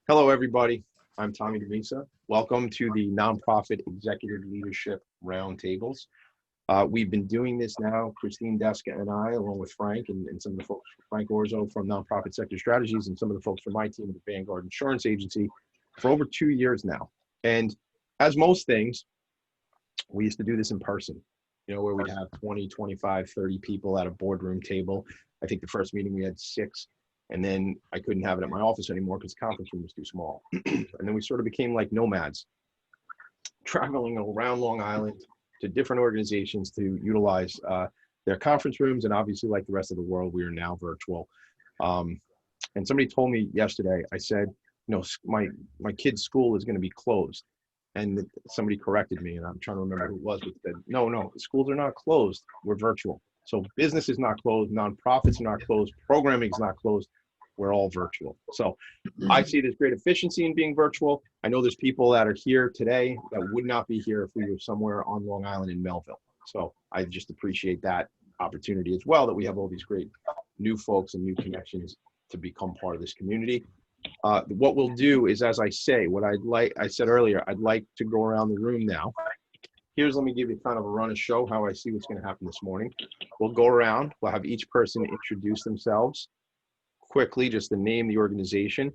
Hello, everybody. I'm Tommy DeVisa. Welcome to the Nonprofit Executive Leadership Roundtables. We've been doing this now, Christine Deska and I, along with Frank and some of the folks, Frank Orzo from Nonprofit Sector Strategies, and some of the folks from my team at the Vanguard Insurance Agency for over 2 years now. And as most things, we used to do this in person, where we'd have 20, 25, 30 people at a boardroom table. I think the first meeting we had 6. And then I couldn't have it at my office anymore because the conference room was too small. And then we sort of became like nomads, traveling around Long Island to different organizations to utilize their conference rooms. And obviously, like the rest of the world, we are now virtual. And somebody told me yesterday, I said, my kid's school is going to be closed. And somebody corrected me, and I'm trying to remember who it was, but said, no, schools are not closed. We're virtual. So business is not closed, nonprofits are not closed, programming is not closed. We're all virtual. So I see there's great efficiency in being virtual. I know there's people that are here today that would not be here if we were somewhere on Long Island in Melville. So I just appreciate that opportunity as well, that we have all these great new folks and new connections to become part of this community. What we'll do is, as I say, I said earlier, I'd like to go around the room now. Let me give you kind of a run of show how I see what's going to happen this morning. We'll go around, we'll have each person introduce themselves quickly, just the name, the organization.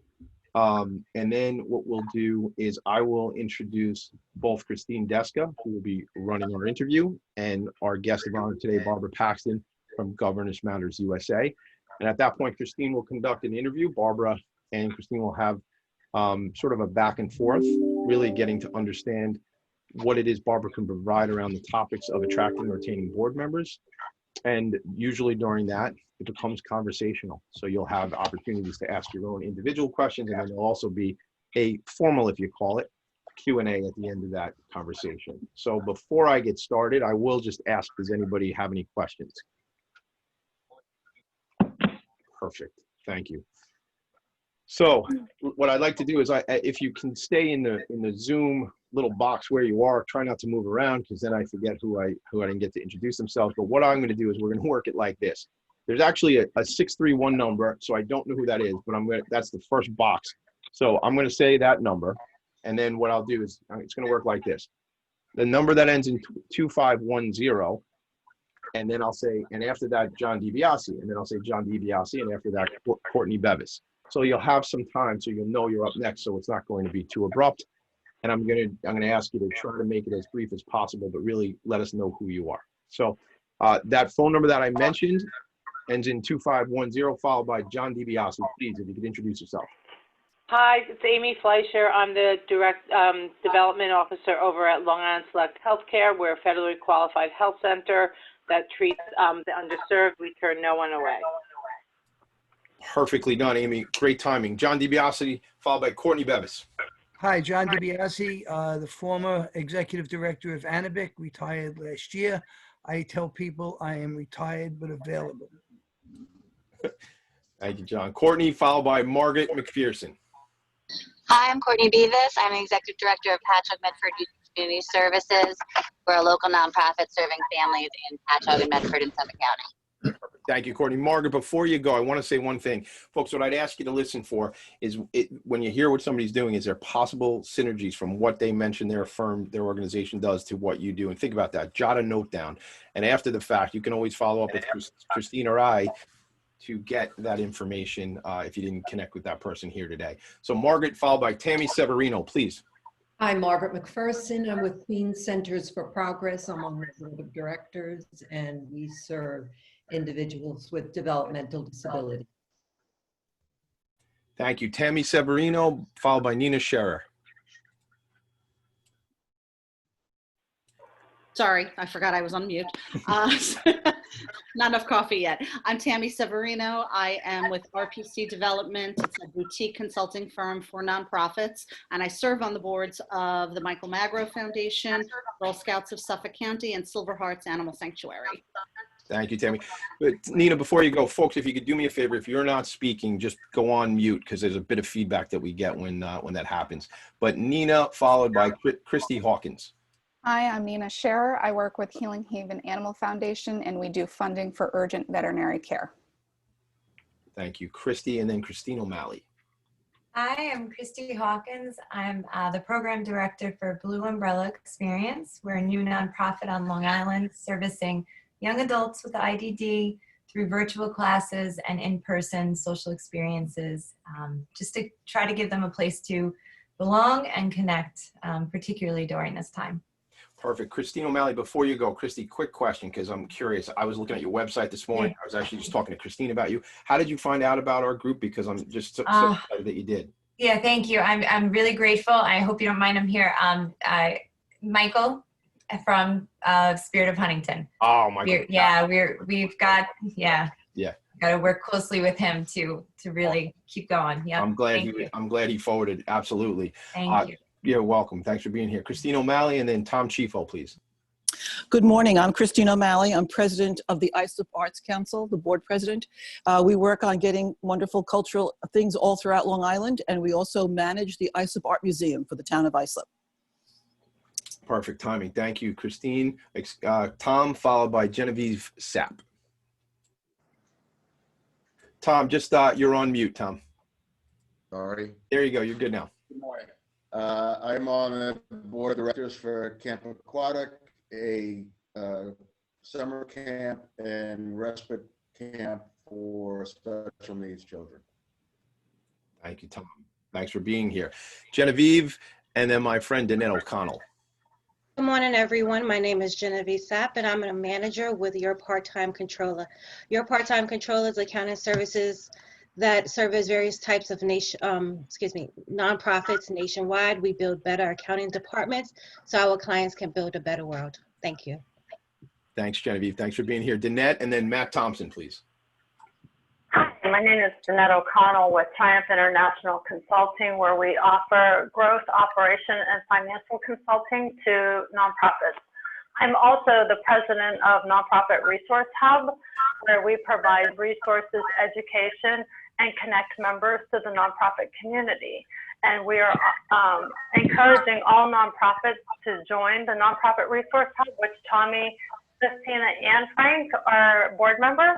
And then what we'll do is I will introduce both Christine Deska, who will be running our interview, and our guest of honor today, Barbara Paxton from Governance Matters USA. And at that point, Christine will conduct an interview. Barbara and Christine will have sort of a back and forth, really getting to understand what it is Barbara can provide around the topics of attracting and retaining board members. And usually during that, it becomes conversational. So you'll have opportunities to ask your own individual questions, and then there'll also be a formal, if you call it, Q&A at the end of that conversation. So before I get started, I will just ask, does anybody have any questions? Perfect, thank you. So what I'd like to do is, if you can stay in the Zoom little box where you are, try not to move around, because then I forget who I didn't get to introduce themselves. But what I'm going to do is we're going to work it like this. There's actually a 631 number, so I don't know who that is, but that's the first box. So I'm going to say that number, and then what I'll do is it's going to work like this. The number that ends in 2510, and then I'll say, and after that, John DiBiase, and then I'll say John DiBiase, and after that, Courtney Bevis. So you'll have some time, so you'll know you're up next, so it's not going to be too abrupt. And I'm gonna ask you to try to make it as brief as possible, but really let us know who you are. So that phone number that I mentioned ends in 2510, followed by John DiBiase. Please, if you could introduce yourself. Hi, it's Amy Fleischer. I'm the Direct Development Officer over at Long Island Select Healthcare. We're a federally qualified health center that treats the underserved. We turn no one away. Perfectly done, Amy. Great timing. John DiBiase, followed by Courtney Bevis. Hi, John DiBiase, the former executive director of Anabic, retired last year. I tell people I am retired but available. Thank you, John. Courtney, followed by Margaret McPherson. Hi, I'm Courtney Bevis. I'm the executive director of Patchogue Medford Youth Community Services. We're a local nonprofit serving families in Patchogue and Medford in Suffolk County. Thank you, Courtney. Margaret, before you go, I want to say one thing. Folks, what I'd ask you to listen for is when you hear what somebody's doing, is there possible synergies from what they mentioned their firm, their organization does to what you do? And think about that. Jot a note down. And after the fact, you can always follow up with Christine or I to get that information if you didn't connect with that person here today. So Margaret, followed by Tammy Severino, please. Hi, Margaret McPherson. I'm with Queen Centers for Progress. I'm on the board of directors, and we serve individuals with developmental disability. Thank you. Tammy Severino, followed by Nina Scherer. Sorry, I forgot I was on mute. Not enough coffee yet. I'm Tammy Severino. I am with RPC Development. It's a boutique consulting firm for nonprofits, and I serve on the boards of the Michael Magro Foundation, Girl Scouts of Suffolk County, and Silver Hearts Animal Sanctuary. Thank you, Tammy. But Nina, before you go, folks, if you could do me a favor, if you're not speaking, just go on mute, because there's a bit of feedback that we get when that happens. But Nina, followed by Christy Hawkins. Hi, I'm Nina Scherer. I work with Healing Haven Animal Foundation, and we do funding for urgent veterinary care. Thank you, Christy, and then Christine O'Malley. Hi, I'm Christy Hawkins. I'm the program director for Blue Umbrella Experience. We're a new nonprofit on Long Island servicing young adults with IDD through virtual classes and in-person social experiences, just to try to give them a place to belong and connect, particularly during this time. Perfect. Christine O'Malley, before you go, Christy, quick question, because I'm curious. I was looking at your website this morning. I was actually just talking to Christine about you. How did you find out about our group? Because I'm just so excited that you did. Yeah, thank you. I'm really grateful. I hope you don't mind I'm here. Michael from Spirit of Huntington. Oh, Michael. We've got got to work closely with him to really keep going. Yeah. I'm glad he forwarded. Absolutely. Thank you. You're welcome. Thanks for being here. Christine O'Malley and then Tom Chifo, please. Good morning. I'm Christine O'Malley. I'm president of the Islip Arts Council, the board president. We work on getting wonderful cultural things all throughout Long Island, and we also manage the Islip Art Museum for the town of Islip. Perfect timing. Thank you, Christine. Tom, followed by Genevieve Sapp. Tom, just you're on mute, Tom. Sorry. There you go. You're good now. Good morning. I'm on the board of directors for Camp Aquatic, a summer camp and respite camp for special needs children. Thank you, Tom. Thanks for being here. Genevieve, and then my friend Danette O'Connell. Good morning, everyone. My name is Genevieve Sapp, and I'm a manager with Your Part-Time Controller. Your Part-Time Controller is accounting services that service various types of nonprofits nationwide. We build better accounting departments so our clients can build a better world. Thank you. Thanks, Genevieve. Thanks for being here. Danette, and then Matt Thompson, please. Hi, my name is Danette O'Connell with Triumph International Consulting, where we offer growth, operation, and financial consulting to nonprofits. I'm also the president of Nonprofit Resource Hub, where we provide resources, education, and connect members to the nonprofit community. And we are encouraging all nonprofits to join the Nonprofit Resource Hub, which Tommy, Christina, and Frank are board members.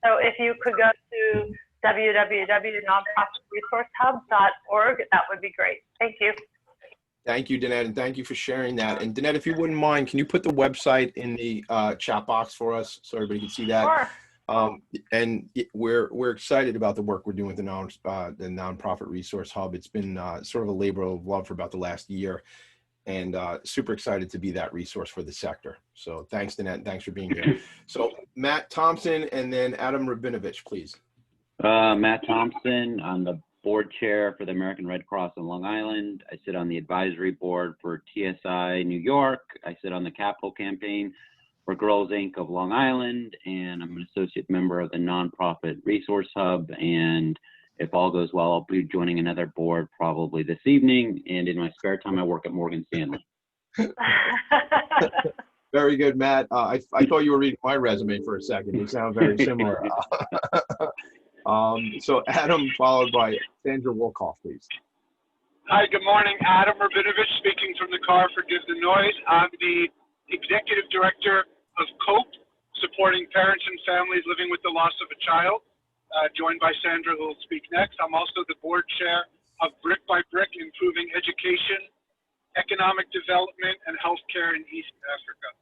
So if you could go to www.nonprofitresourcehub.org, that would be great. Thank you. Thank you, Danette, and thank you for sharing that. And Danette, if you wouldn't mind, can you put the website in the chat box for us so everybody can see that? Sure. And we're excited about the work we're doing with the Nonprofit Resource Hub. It's been sort of a labor of love for about the last year, and super excited to be that resource for the sector. So thanks, Danette, and thanks for being here. So Matt Thompson and then Adam Rabinovich, please. Matt Thompson, I'm the board chair for the American Red Cross in Long Island. I sit on the advisory board for TSI New York. I sit on the capital campaign for Girls Inc. of Long Island, and I'm an associate member of the Nonprofit Resource Hub. And if all goes well, I'll be joining another board probably this evening. And in my spare time, I work at Morgan Stanley. Very good, Matt. I thought you were reading my resume for a second. You sound very similar. So Adam, followed by Sandra Wolkoff, please. Hi, good morning. Adam Rabinovich speaking from the car. Forgive the noise. I'm the executive director of COPE, supporting parents and families living with the loss of a child, joined by Sandra, who will speak next. I'm also the board chair of Brick by Brick, improving education, economic development, and healthcare in East Africa.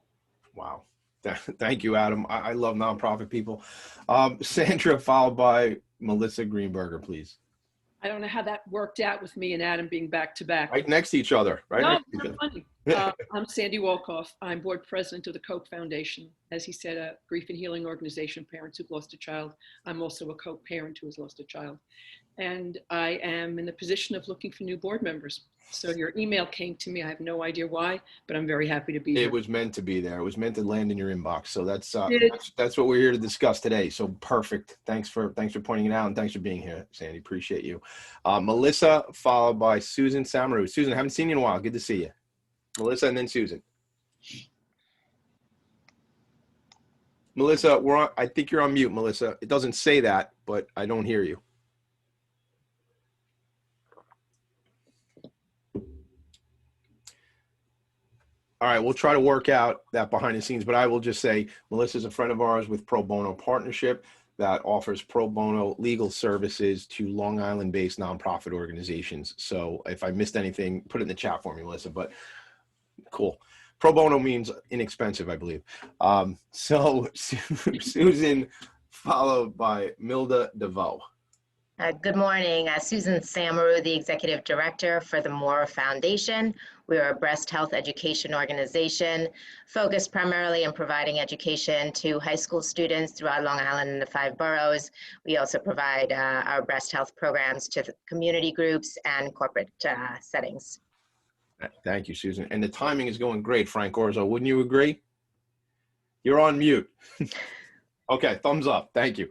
Wow. Thank you, Adam. I love nonprofit people. Sandra, followed by Melissa Greenberger, please. I don't know how that worked out with me and Adam being back to back. Right next to each other, right? No, next to each not other. funny. I'm Sandy Wolkoff. I'm board president of the Coke Foundation. As he said, a grief and healing organization, parents who've lost a child. I'm also a Coke parent who has lost a child. And I am in the position of looking for new board members. So your email came to me. I have no idea why, but I'm very happy to be here. It was meant to be there. It was meant to land in your inbox. So that's what we're here to discuss today. So perfect. Thanks for pointing it out, and thanks for being here, Sandy. Appreciate you. Melissa, followed by Susan Samaru. Susan, I haven't seen you in a while. Good to see you. Melissa, and then Susan. Melissa, I think you're on mute, Melissa. It doesn't say that, but I don't hear you. All right, we'll try to work out that behind the scenes, but I will just say Melissa's a friend of ours with Pro Bono Partnership. that offers pro bono legal services to Long Island-based nonprofit organizations. So if I missed anything, put it in the chat for me, Melissa, but cool. Pro bono means inexpensive, I believe. So Susan, followed by Milda DeVoe. Good morning. Susan Samaru, the Executive Director for the Moore Foundation. We are a breast health education organization focused primarily on providing education to high school students throughout Long Island and the 5 boroughs. We also provide our breast health programs to the community groups and corporate settings. Thank you, Susan. And the timing is going great, Frank Orzo. Wouldn't you agree? You're on mute. Okay, thumbs up. Thank you.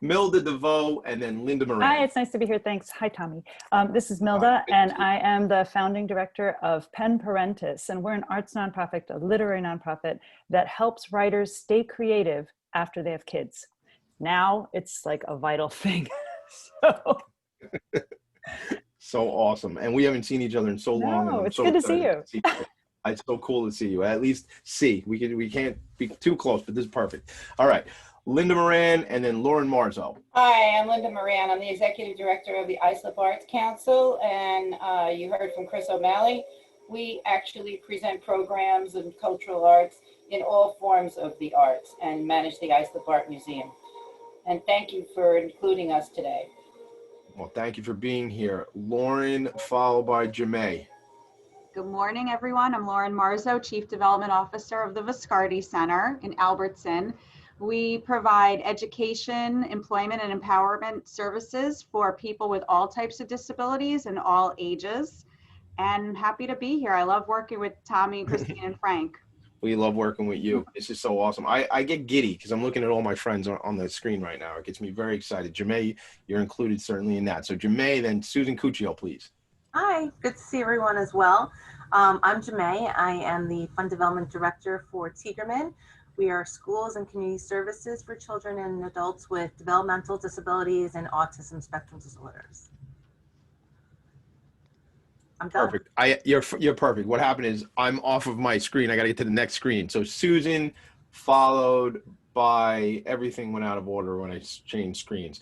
Milda DeVoe and then Linda Moran. Hi, it's nice to be here. Thanks. Hi, Tommy. This is Milda, and I am the founding director of Pen Parentis, and we're an arts nonprofit, a literary nonprofit that helps writers stay creative after they have kids. Now it's like a vital thing. So awesome. And we haven't seen each other in so long. No, it's good to see you. It's so cool to see you. At least see. We can't be too close, but this is perfect. All right. Linda Moran and then Lauren Marzo. Hi, I'm Linda Moran. I'm the Executive Director of the Islip Arts Council, and you heard from Chris O'Malley. We actually present programs in cultural arts in all forms of the arts and manage the Islip Art Museum. And thank you for including us today. Well, thank you for being here. Lauren, followed by Jemay. Good morning, everyone. I'm Lauren Marzo, Chief Development Officer of the Viscardi Center in Albertson. We provide education, employment, and empowerment services for people with all types of disabilities and all ages. And I'm happy to be here. I love working with Tommy, Christine, and Frank. We love working with you. This is so awesome. I get giddy because I'm looking at all my friends on the screen right now. It gets me very excited. Jemay, you're included certainly in that. So Jemay, then Susan Cuccio, please. Hi, good to see everyone as well. I'm Jemay. I am the Fund Development Director for Tigerman. We are schools and community services for children and adults with developmental disabilities and autism spectrum disorders. I'm done. Perfect. You're perfect. What happened is I'm off of my screen. I got to get to the next screen. So Susan, followed by everything went out of order when I changed screens.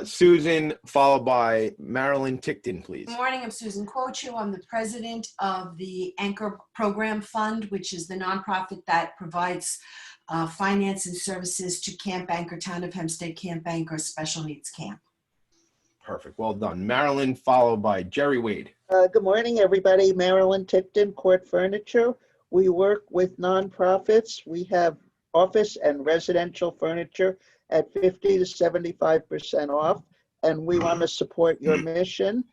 Susan, followed by Marilyn Tickton, please. Good morning. I'm Susan Quochu. I'm the president of the Anchor Program Fund, which is the nonprofit that provides finance and services to Camp Anchor, Town of Hempstead Camp Anchor Special Needs Camp. Perfect. Well done. Marilyn, followed by Jerry Wade. Good morning, everybody. Marilyn Tickton, Court Furniture. We work with nonprofits. We have office and residential furniture at 50 to 75% off, and we want to support your mission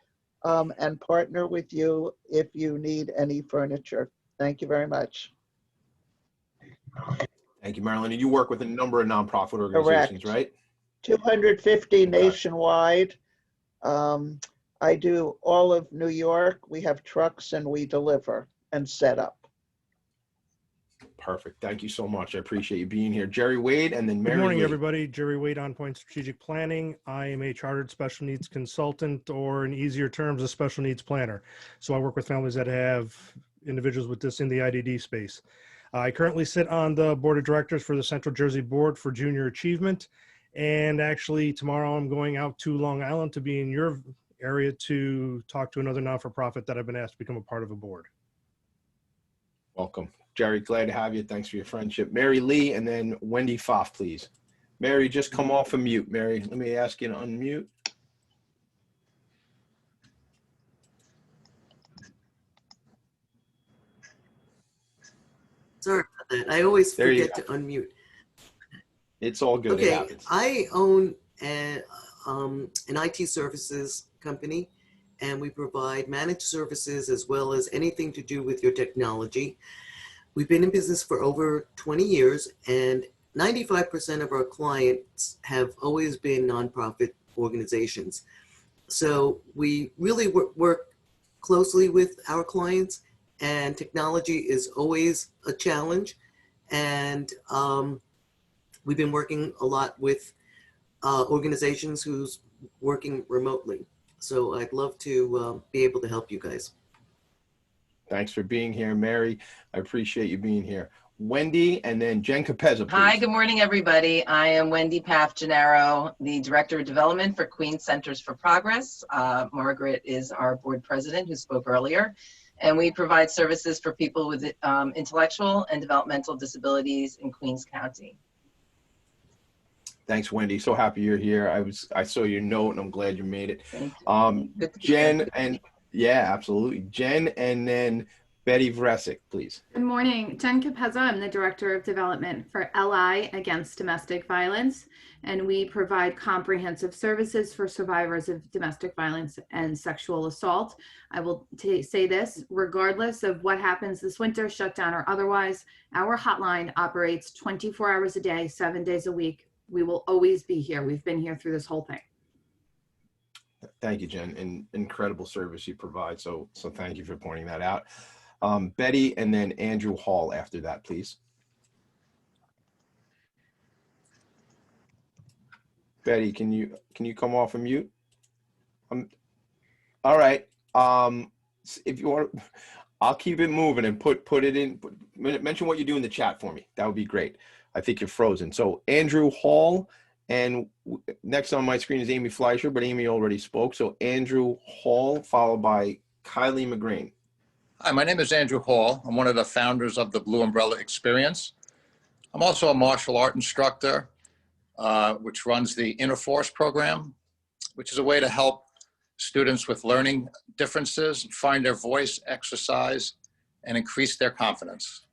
and partner with you if you need any furniture. Thank you very much. Thank you, Marilyn. And you work with a number of nonprofit organizations, Correct. right? 250 nationwide. I do all of New York. We have trucks and we deliver and set up. Perfect. Thank you so much. I appreciate you being here. Jerry Wade and then Mary Good morning, Lee. everybody. Jerry Wade, On Point Strategic Planning. I am a chartered special needs consultant, or in easier terms, a special needs planner. So I work with families that have individuals with this in the IDD space. I currently sit on the board of directors for the Central Jersey Board for Junior Achievement. And actually tomorrow I'm going out to Long Island to be in your area to talk to another not-for-profit that I've been asked to become a part of a board. Welcome. Jerry, glad to have you. Thanks for your friendship. Mary Lee and then Wendy Pfaff, please. Mary, just come off of mute. Mary, let me ask you to unmute. Sorry about that. I always There you forget to unmute. It's all good. It Okay, happens. I own an IT services company, and we provide managed services as well as anything to do with your technology. We've been in business for over 20 years, and 95% of our clients have always been nonprofit organizations. So we really work closely with our clients, and technology is always a challenge. And we've been working a lot with organizations who's working remotely. So I'd love to be able to help you guys. Thanks for being here, Mary. I appreciate you being here. Wendy, and then Jen Capezza, please. Hi, good morning, everybody. I am Wendy Paff Gennaro, the Director of Development for Queens Centers for Progress. Margaret is our board president who spoke earlier, and we provide services for people with intellectual and developmental disabilities in Queens County. Thanks, Wendy. So happy you're here. I saw your note, and I'm glad you made it. Thank you. Good to be Jen here. and yeah, absolutely. Jen, and then Betty Vresic, please. Good morning. Jen Capezza. I'm the Director of Development for LI Against Domestic Violence, and we provide comprehensive services for survivors of domestic violence and sexual assault. I will say this, regardless of what happens this winter, shutdown or otherwise, our hotline operates 24 hours a day, 7 days a week. We will always be here. We've been here through this whole thing. Thank you, Jen. And incredible service you provide. So thank you for pointing that out. Betty, and then Andrew Hall after that, please. Betty, can you come off of mute? All right. If you want, I'll keep it moving and put it in. Mention what you do in the chat for me. That would be great. I think you're frozen. So Andrew Hall, and next on my screen is Amy Fleischer, but Amy already spoke. So Andrew Hall, followed by Kylie McGrain. Hi, my name is Andrew Hall. I'm one of the founders of the Blue Umbrella Experience. I'm also a martial art instructor, which runs the Inner Force program, which is a way to help students with learning differences find their voice, exercise, and increase their confidence.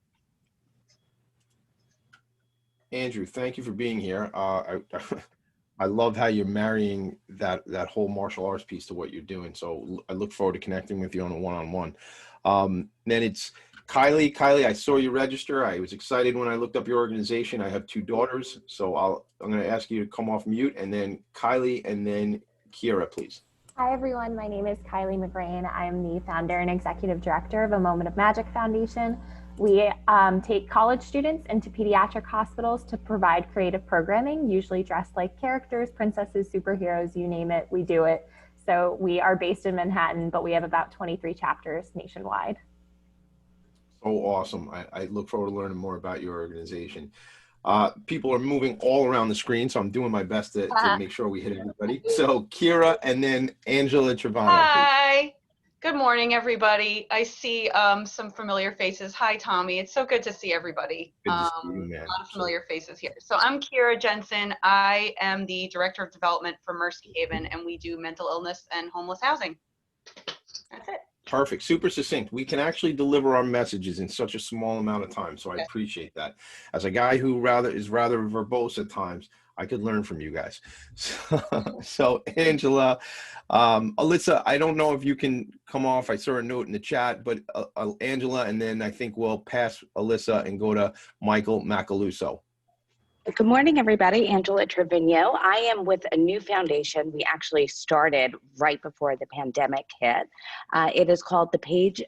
Andrew, thank you for being here. I love how you're marrying that whole martial arts piece to what you're doing. So I look forward to connecting with you on a one-on-one. Then it's Kylie. Kylie, I saw you register. I was excited when I looked up your organization. I have 2 daughters, so I'm going to ask you to come off mute, and then Kylie, and then Kira, please. Hi, everyone. My name is Kylie McGrain. I am the founder and executive director of A Moment of Magic Foundation. We take college students into pediatric hospitals to provide creative programming, usually dressed like characters, princesses, superheroes, you name it, we do it. So we are based in Manhattan, but we have about 23 chapters nationwide. So awesome. I look forward to learning more about your organization. People are moving all around the screen, so I'm doing my best to make sure we hit everybody. So Kira, and then Angela Trevano. Hi. Good morning, everybody. I see some familiar faces. Hi, Tommy. It's so good to see everybody. Good to see you, man. A lot of familiar faces here. So I'm Kira Jensen. I am the Director of Development for Mercy Haven, and we do mental illness and homeless housing. That's it. Perfect. Super succinct. We can actually deliver our messages in such a small amount of time, so I appreciate that. As a guy who is rather verbose at times, I could learn from you guys. So Angela, Alyssa, I don't know if you can come off. I saw a note in the chat, but Angela, and then I think we'll pass Alyssa and go to Michael Macaluso. Good morning, everybody. Angela Trevino. I am with a new foundation we actually started right before the pandemic hit. It is called the Page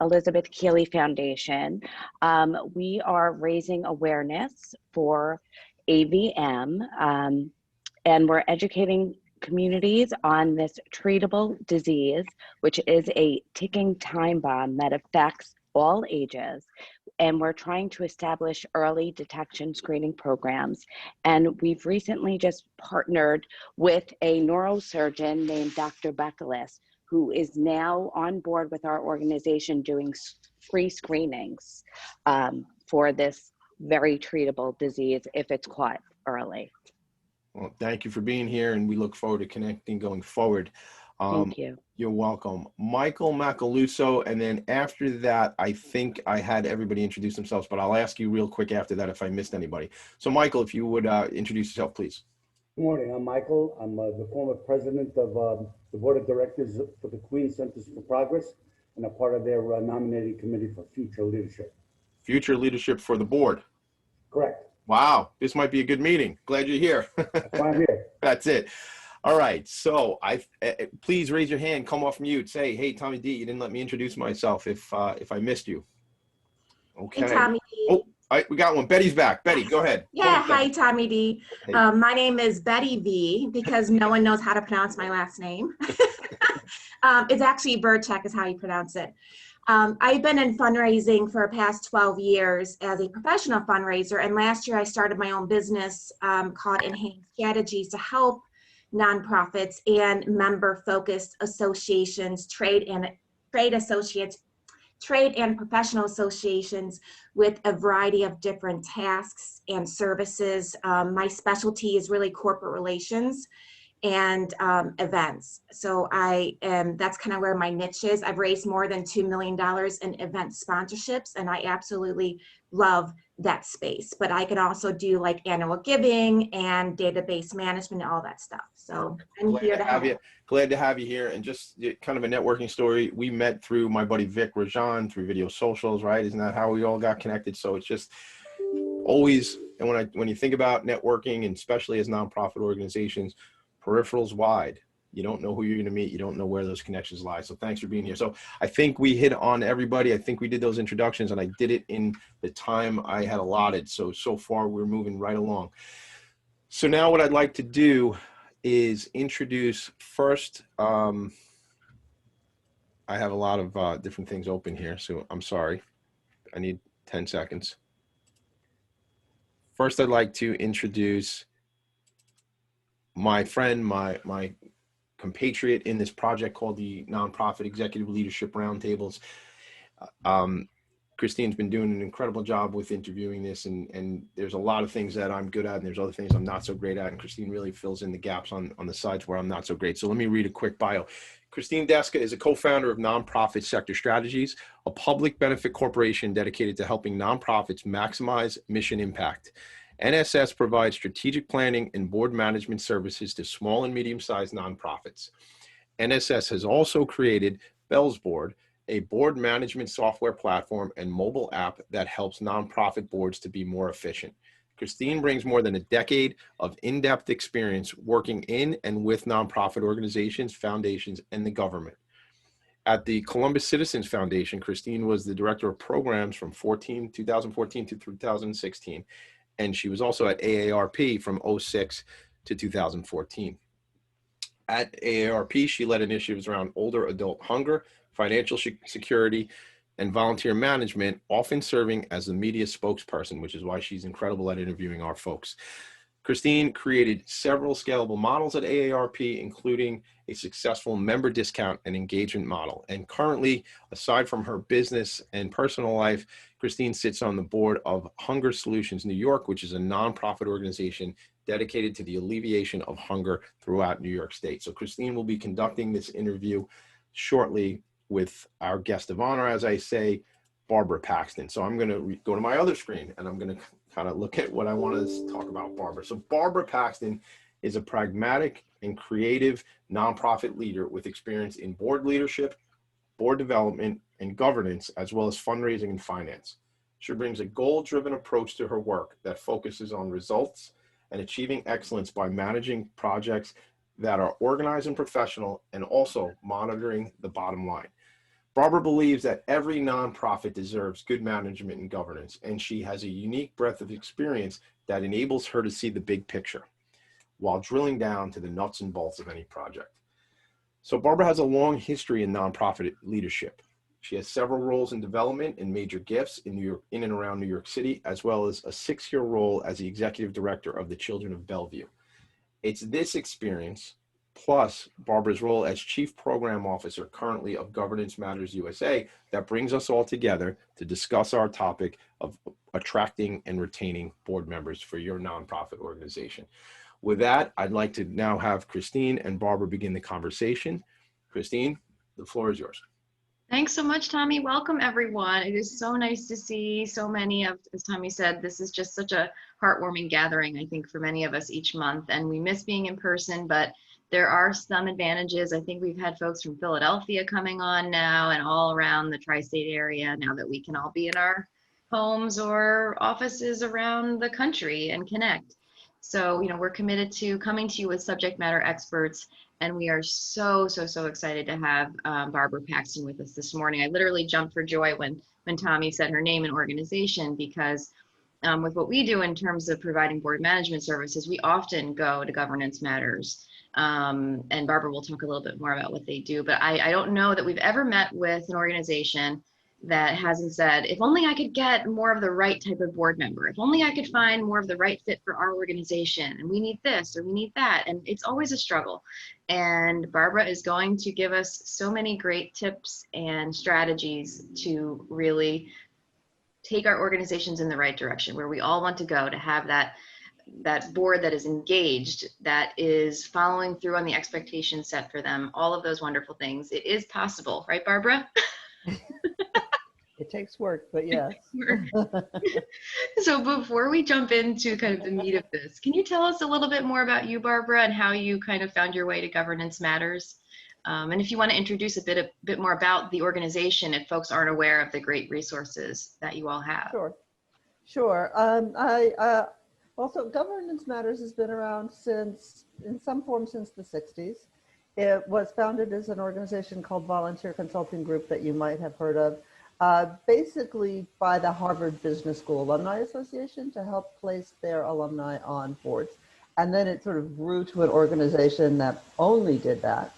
Elizabeth Keeley Foundation. We are raising awareness for AVM, and we're educating communities on this treatable disease, which is a ticking time bomb that affects all ages. And we're trying to establish early detection screening programs. And we've recently just partnered with a neurosurgeon named Dr. Beckelis, who is now on board with our organization doing free screenings for this very treatable disease if it's caught early. Well, thank you for being here, and we look forward to connecting going forward. Thank you. You're welcome. Michael Macaluso, and then after that, I think I had everybody introduce themselves, but I'll ask you real quick after that if I missed anybody. So Michael, if you would introduce yourself, please. Good morning, I'm Michael. I'm the former president of the board of directors for the Queens Centers for Progress and a part of their nominating committee for future leadership. Future leadership for the board. Correct. Wow, this might be a good meeting. Glad you're here. That's why I'm here. That's it. All right, so please raise your hand, come off mute, say, hey, Tommy D, you didn't let me introduce myself if I missed you. Okay. Hey, Tommy D. Oh, we got one. Betty's back. Betty, go ahead. Yeah, hi, Tommy D. Hey. My name is Betty V because no one knows how to pronounce my last name. It's actually Burchek is how you pronounce it. I've been in fundraising for the past 12 years as a professional fundraiser, and last year I started my own business called Enhanced Strategies to help nonprofits and member-focused associations, trade and professional associations with a variety of different tasks and services. My specialty is really corporate relations and events. So that's kind of where my niche is. I've raised more than $2 million in event sponsorships, and I absolutely love that space. But I can also do like annual giving and database management and all that stuff. So I'm here to help. Glad to have you here. And just kind of a networking story. We met through my buddy Vic Rajan through video socials, right? Isn't that how we all got connected? So it's just always, and when you think about networking, and especially as nonprofit organizations, peripherals wide. You don't know who you're going to meet. You don't know where those connections lie. So thanks for being here. So I think we hit on everybody. I think we did those introductions, and I did it in the time I had allotted. So far we're moving right along. So now what I'd like to do is introduce first. I have a lot of different things open here, so I'm sorry. I need 10 seconds. First, I'd like to introduce my friend, my compatriot in this project called the Nonprofit Executive Leadership Roundtables. Christine's been doing an incredible job with interviewing this, and there's a lot of things that I'm good at, and there's other things I'm not so great at, and Christine really fills in the gaps on the sides where I'm not so great. So let me read a quick bio. Christine Deska is a co-founder of Nonprofit Sector Strategies, a public benefit corporation dedicated to helping nonprofits maximize mission impact. NSS provides strategic planning and board management services to small and medium-sized nonprofits. NSS has also created Bell's Board, a board management software platform and mobile app that helps nonprofit boards to be more efficient. Christine brings more than a decade of in-depth experience working in and with nonprofit organizations, foundations, and the government. At the Columbus Citizens Foundation, Christine was the director of programs from 2014 to 2016. And she was also at AARP from 2006 to 2014. At AARP, she led initiatives around older adult hunger, financial security, and volunteer management, often serving as the media spokesperson, which is why she's incredible at interviewing our folks. Christine created several scalable models at AARP, including a successful member discount and engagement model. And currently, aside from her business and personal life, Christine sits on the board of Hunger Solutions New York, which is a nonprofit organization dedicated to the alleviation of hunger throughout New York State. So Christine will be conducting this interview shortly with our guest of honor, as I say, Barbara Paxton. So I'm going to go to my other screen, and I'm going to kind of look at what I want to talk about Barbara. So Barbara Paxton is a pragmatic and creative nonprofit leader with experience in board leadership, board development, and governance, as well as fundraising and finance. She brings a goal-driven approach to her work that focuses on results and achieving excellence by managing projects that are organized and professional, and also monitoring the bottom line. Barbara believes that every nonprofit deserves good management and governance, and she has a unique breadth of experience that enables her to see the big picture while drilling down to the nuts and bolts of any project. So Barbara has a long history in nonprofit leadership. She has several roles in development and major gifts in and around New York City, as well as a 6-year role as the executive director of the Children of Bellevue. It's this experience, plus Barbara's role as Chief Program Officer currently of Governance Matters USA, that brings us all together to discuss our topic of attracting and retaining board members for your nonprofit organization. With that, I'd like to now have Christine and Barbara begin the conversation. Christine, the floor is yours. Thanks so much, Tommy. Welcome, everyone. It is so nice to see so many of, as Tommy said, this is just such a heartwarming gathering, I think, for many of us each month. And we miss being in person, but there are some advantages. I think we've had folks from Philadelphia coming on now and all around the tri-state area now that we can all be in our homes or offices around the country and connect. So, we're committed to coming to you with subject matter experts, and we are so excited to have Barbara Paxton with us this morning. I literally jumped for joy when Tommy said her name and organization, because with what we do in terms of providing board management services, we often go to Governance Matters And Barbara will talk a little bit more about what they do, but I don't know that we've ever met with an organization that hasn't said, if only I could get more of the right type of board member, if only I could find more of the right fit for our organization, and we need this or we need that. And it's always a struggle. And Barbara is going to give us so many great tips and strategies to really take our organizations in the right direction, where we all want to go, to have that board that is engaged, that is following through on the expectations set for them, all of those wonderful things. It is possible, right, Barbara? It takes work, but yes. So before we jump into kind of the meat of this, can you tell us a little bit more about you, Barbara, and how you kind of found your way to Governance Matters? And if you want to introduce a bit more about the organization, if folks aren't aware of the great resources that you all have. Sure. Also, Governance Matters has been around in some form since the 60s. It was founded as an organization called Volunteer Consulting Group that you might have heard of, basically by the Harvard Business School Alumni Association to help place their alumni on boards. And then it sort of grew to an organization that only did that.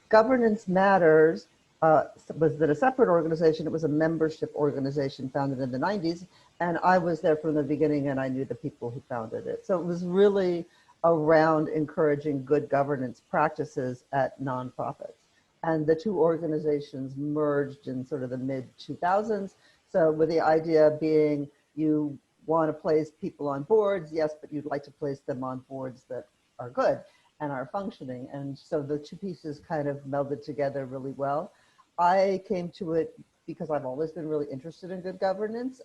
Governance Matters was then a separate organization. It was a membership organization founded in the 90s. And I was there from the beginning, and I knew the people who founded it. So it was really around encouraging good governance practices at nonprofits. And the two organizations merged in sort of the mid-2000s. So with the idea being you want to place people on boards, yes, but you'd like to place them on boards that are good and are functioning. And so the two pieces kind of melded together really well. I came to it because I've always been really interested in good governance.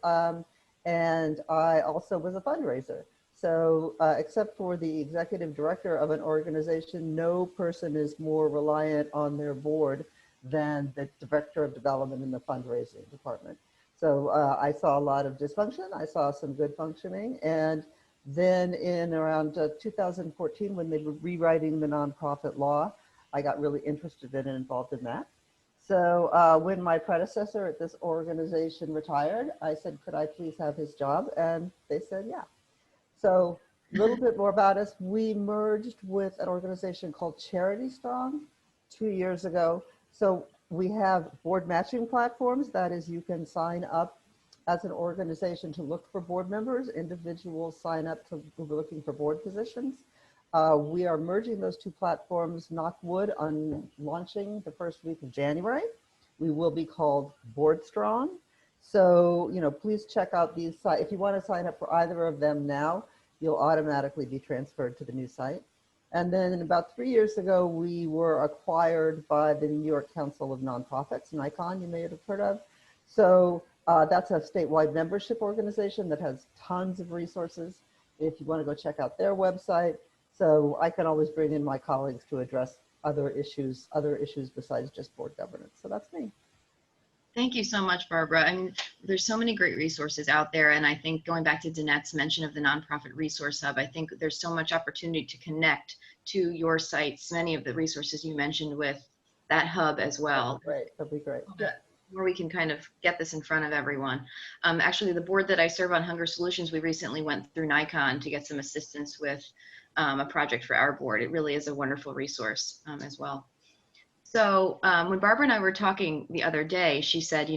And I also was a fundraiser. So except for the executive director of an organization, no person is more reliant on their board than the director of development in the fundraising department. So I saw a lot of dysfunction. I saw some good functioning. And then in around 2014, when they were rewriting the nonprofit law, I got really interested in and involved in that. So when my predecessor at this organization retired, I said, could I please have his job? And they said, yeah. So a little bit more about us. We merged with an organization called Charity Strong 2 years ago. So we have board matching platforms. That is, you can sign up as an organization to look for board members. Individuals sign up to looking for board positions. We are merging those two platforms, knock wood, on launching the first week of January. We will be called Board Strong. So, please check out these sites. If you want to sign up for either of them now, you'll automatically be transferred to the new site. And then about 3 years ago, we were acquired by the New York Council of Nonprofits, NICON, you may have heard of. So that's a statewide membership organization that has tons of resources if you want to go check out their website. So I can always bring in my colleagues to address other issues besides just board governance. So that's me. Thank you so much, Barbara. I mean, there's so many great resources out there. And I think going back to Danette's mention of the Nonprofit Resource Hub, I think there's so much opportunity to connect to your sites, many of the resources you mentioned with that hub as well. That'd be great. Yeah. Where we can kind of get this in front of everyone. Actually, the board that I serve on, Hunger Solutions, we recently went through NICON to get some assistance with a project for our board. It really is a wonderful resource as well. So when Barbara and I were talking the other day, she said,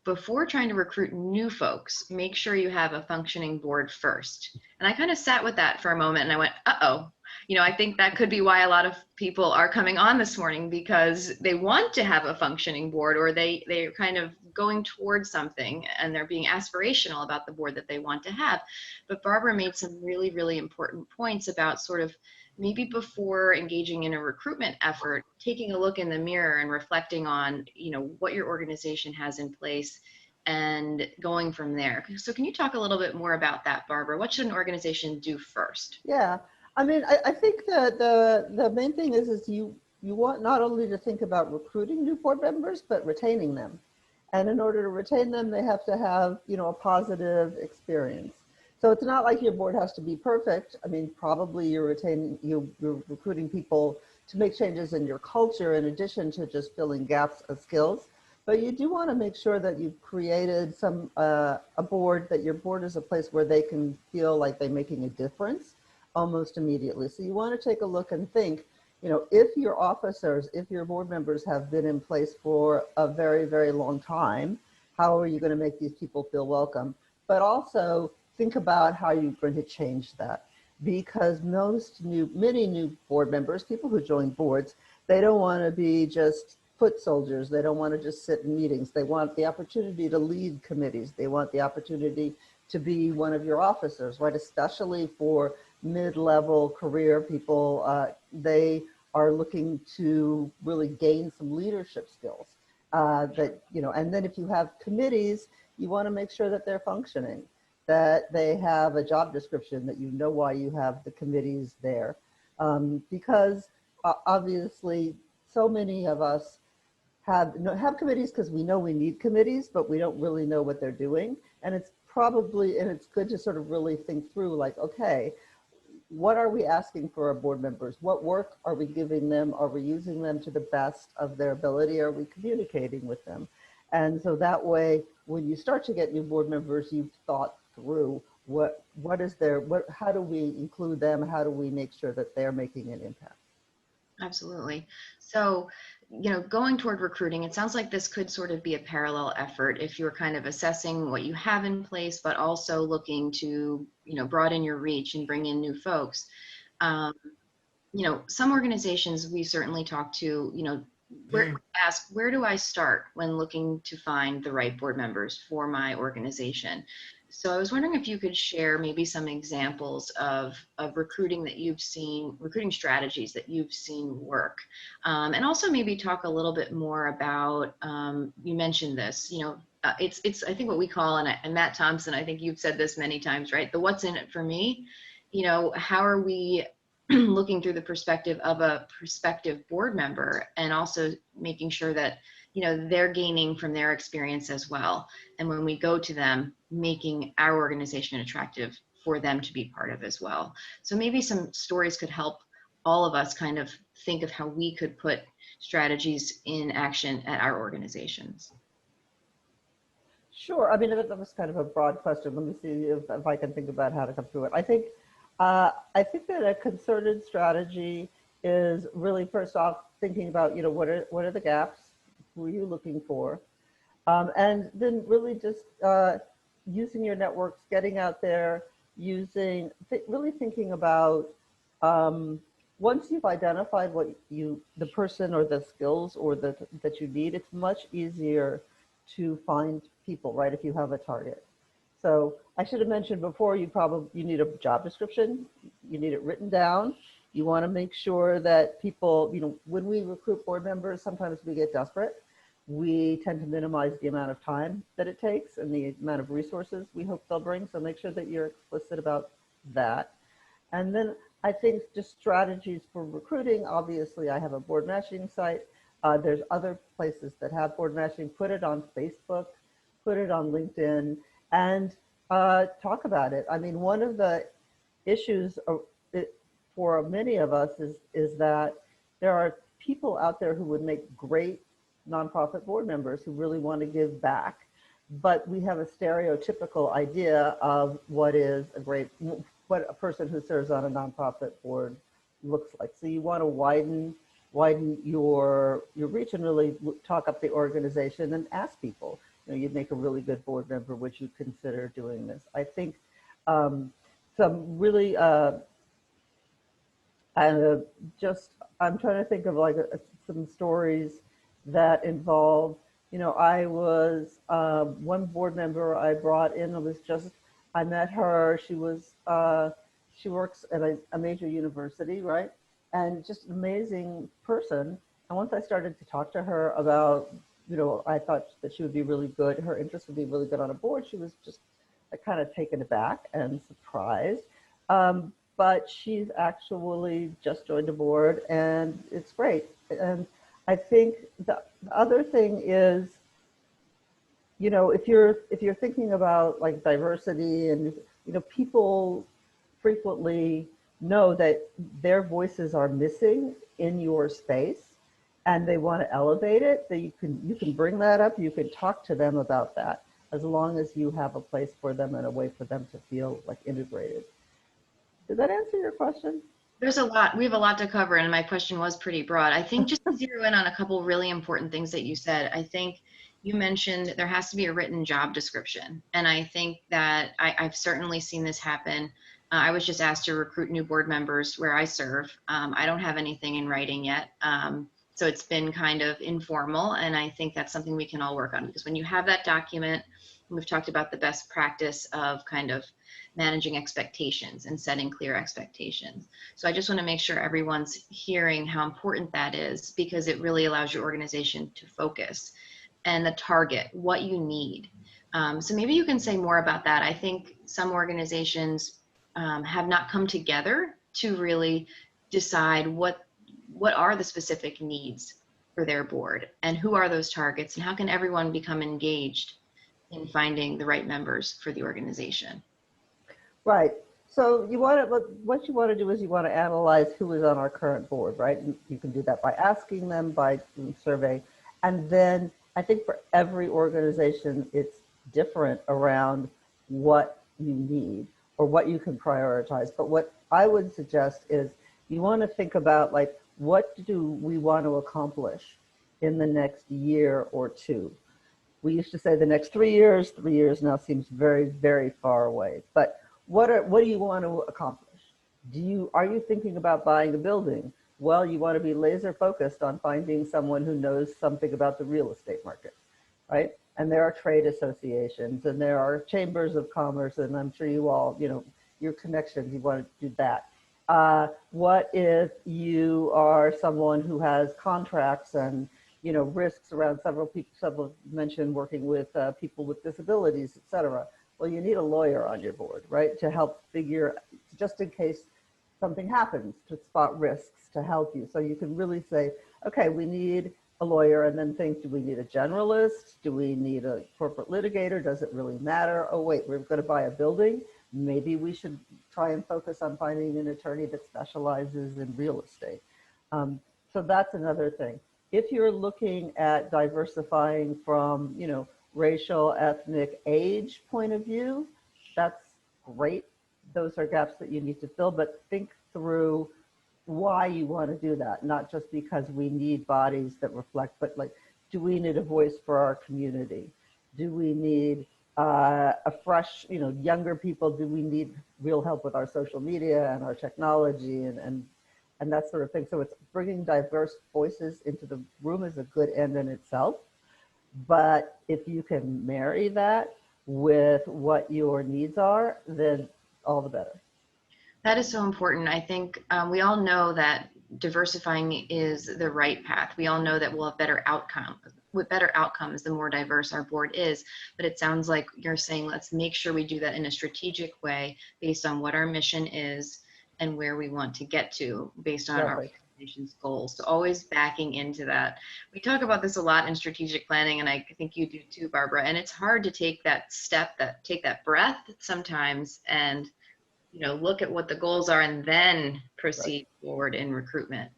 before trying to recruit new folks, make sure you have a functioning board first. And I kind of sat with that for a moment and I went, uh-oh. I think that could be why a lot of people are coming on this morning, because they want to have a functioning board, or they're kind of going towards something and they're being aspirational about the board that they want to have. But Barbara made some really, really important points about sort of maybe before engaging in a recruitment effort, taking a look in the mirror and reflecting on, what your organization has in place and going from there. So can you talk a little bit more about that, Barbara? What should an organization do first? Yeah, I mean, I think that the main thing is you want not only to think about recruiting new board members, but retaining them. And in order to retain them, they have to have, a positive experience. So it's not like your board has to be perfect. I mean, probably you're recruiting people to make changes in your culture in addition to just filling gaps of skills. But you do want to make sure that you've created a board, that your board is a place where they can feel like they're making a difference. almost immediately. So you want to take a look and think, you know, if your officers, if your board members have been in place for a very, very long time, how are you going to make these people feel welcome? But also think about how you're going to change that, because many new board members, people who join boards, they don't want to be just foot soldiers. They don't want to just sit in meetings. They want the opportunity to lead committees. They want the opportunity to be one of your officers, right? Especially for mid-level career people, they are looking to really gain some leadership skills. That, you know, and then if you have committees, you want to make sure that they're functioning, that they have a job description, that you know why you have the committees there. Because obviously so many of us have committees because we know we need committees, but we don't really know what they're doing. And it's good to sort of really think through, like, okay, what are we asking for our board members? What work are we giving them? Are we using them to the best of their ability? Are we communicating with them? And so that way, when you start to get new board members, you've thought through how do we include them? How do we make sure that they're making an impact? Absolutely. So, you know, going toward recruiting, it sounds like this could sort of be a parallel effort if you're kind of assessing what you have in place, but also looking to, you know, broaden your reach and bring in new folks. You know, some organizations we certainly talk to, you know, where do I start when looking to find the right board members for my organization? So I was wondering if you could share maybe some examples of recruiting that you've seen, recruiting strategies that you've seen work. And also maybe talk a little bit more about, you mentioned this, you know, it's I think what we call, and Matt Thompson, I think you've said this many times, right? The what's in it for me, you know, how are we looking through the perspective of a prospective board member, and also making sure that, you know, they're gaining from their experience as well. And when we go to them, making our organization attractive for them to be part of as well. So maybe some stories could help all of us kind of think of how we could put strategies in action at our organizations. Sure. I mean, that was kind of a broad question. Let me see if I can think about how to come through it. I think that a concerted strategy is really, first off, thinking about, you know, what are the gaps? Who are you looking for? And then really just using your networks, getting out there, really thinking about, once you've identified what the person or the skills or that you need, it's much easier to find people, right, if you have a target. So I should have mentioned before, you need a job description, you need it written down. You want to make sure that people, you know, when we recruit board members, sometimes we get desperate. We tend to minimize the amount of time that it takes and the amount of resources we hope they'll bring. So make sure that you're explicit about that. And then I think just strategies for recruiting. Obviously, I have a board matching site. There's other places that have board matching. Put it on Facebook, put it on LinkedIn, and talk about it. I mean, one of the issues for many of us is that there are people out there who would make great nonprofit board members who really want to give back, but we have a stereotypical idea of what a person who serves on a nonprofit board looks like. So you want to widen your reach and really talk up the organization and ask people, you know, you'd make a really good board member, would you consider doing this? I think some really, I'm trying to think of like some stories that involve, you know, I was, one board member I brought in, I met her, she works at a major university, right? And just an amazing person. And once I started to talk to her about, you know, I thought that she would be really good, her interest would be really good on a board, she was just kind of taken aback and surprised. But she's actually just joined a board and it's great. And I think the other thing is, you know, if you're thinking about like diversity and, you know, people frequently know that their voices are missing in your space and they want to elevate it, that you can bring that up, you can talk to them about that, as long as you have a place for them and a way for them to feel like integrated. Did that answer your question? There's a lot. We have a lot to cover, and my question was pretty broad. I think just to zero in on a couple really important things that you said. I think you mentioned there has to be a written job description, and I think that I've certainly seen this happen. I was just asked to recruit new board members where I serve. I don't have anything in writing yet, so it's been kind of informal, and I think that's something we can all work on, because when you have that document, we've talked about the best practice of kind of managing expectations and setting clear expectations. So I just want to make sure everyone's hearing how important that is, because it really allows your organization to focus, and the target, what you need. So maybe you can say more about that. I think some organizations have not come together to really decide what are the specific needs for their board, and who are those targets, and how can everyone become engaged in finding the right members for the organization. Right. So you want to, what you want to do is you want to analyze who is on our current board, right? And you can do that by asking them, by doing survey. And then I think for every organization, it's different around what you need or what you can prioritize. But what I would suggest is you want to think about, like, what do we want to accomplish in the next year or two? We used to say the next 3 years. 3 years now seems very, very far away. But what do you want to accomplish? Are you thinking about buying a building? Well, you want to be laser focused on finding someone who knows something about the real estate market, right? And there are trade associations, and there are chambers of commerce, and I'm sure you all, your connections, you want to do that. What if you are someone who has contracts and risks around several mentioned working with people with disabilities, et cetera? Well, you need a lawyer on your board, right? To help figure, just in case something happens, to spot risks, to help you. So you can really say, okay, we need a lawyer, and then think, do we need a generalist? Do we need a corporate litigator? Does it really matter? Oh, wait, we're going to buy a building. Maybe we should try and focus on finding an attorney that specializes in real estate. So that's another thing. If you're looking at diversifying from, racial, ethnic, age point of view, that's great. Those are gaps that you need to fill, but think through why you want to do that, not just because we need bodies that reflect, but like, do we need a voice for our community? Do we need a fresh, younger people? Do we need real help with our social media and our technology and that sort of thing? So it's bringing diverse voices into the room is a good end in itself. But if you can marry that with what your needs are, then all the better. That is so important. I think we all know that diversifying is the right path. We all know that we'll have better outcomes the more diverse our board is. But it sounds like you're saying, let's make sure we do that in a strategic way based on what our mission is and where we want to get to based on our organization's goals. So always backing into that. We talk about this a lot in strategic planning, and I think you do too, Barbara. And it's hard to take that step, take that breath sometimes, and look at what the goals are and then proceed forward in recruitment.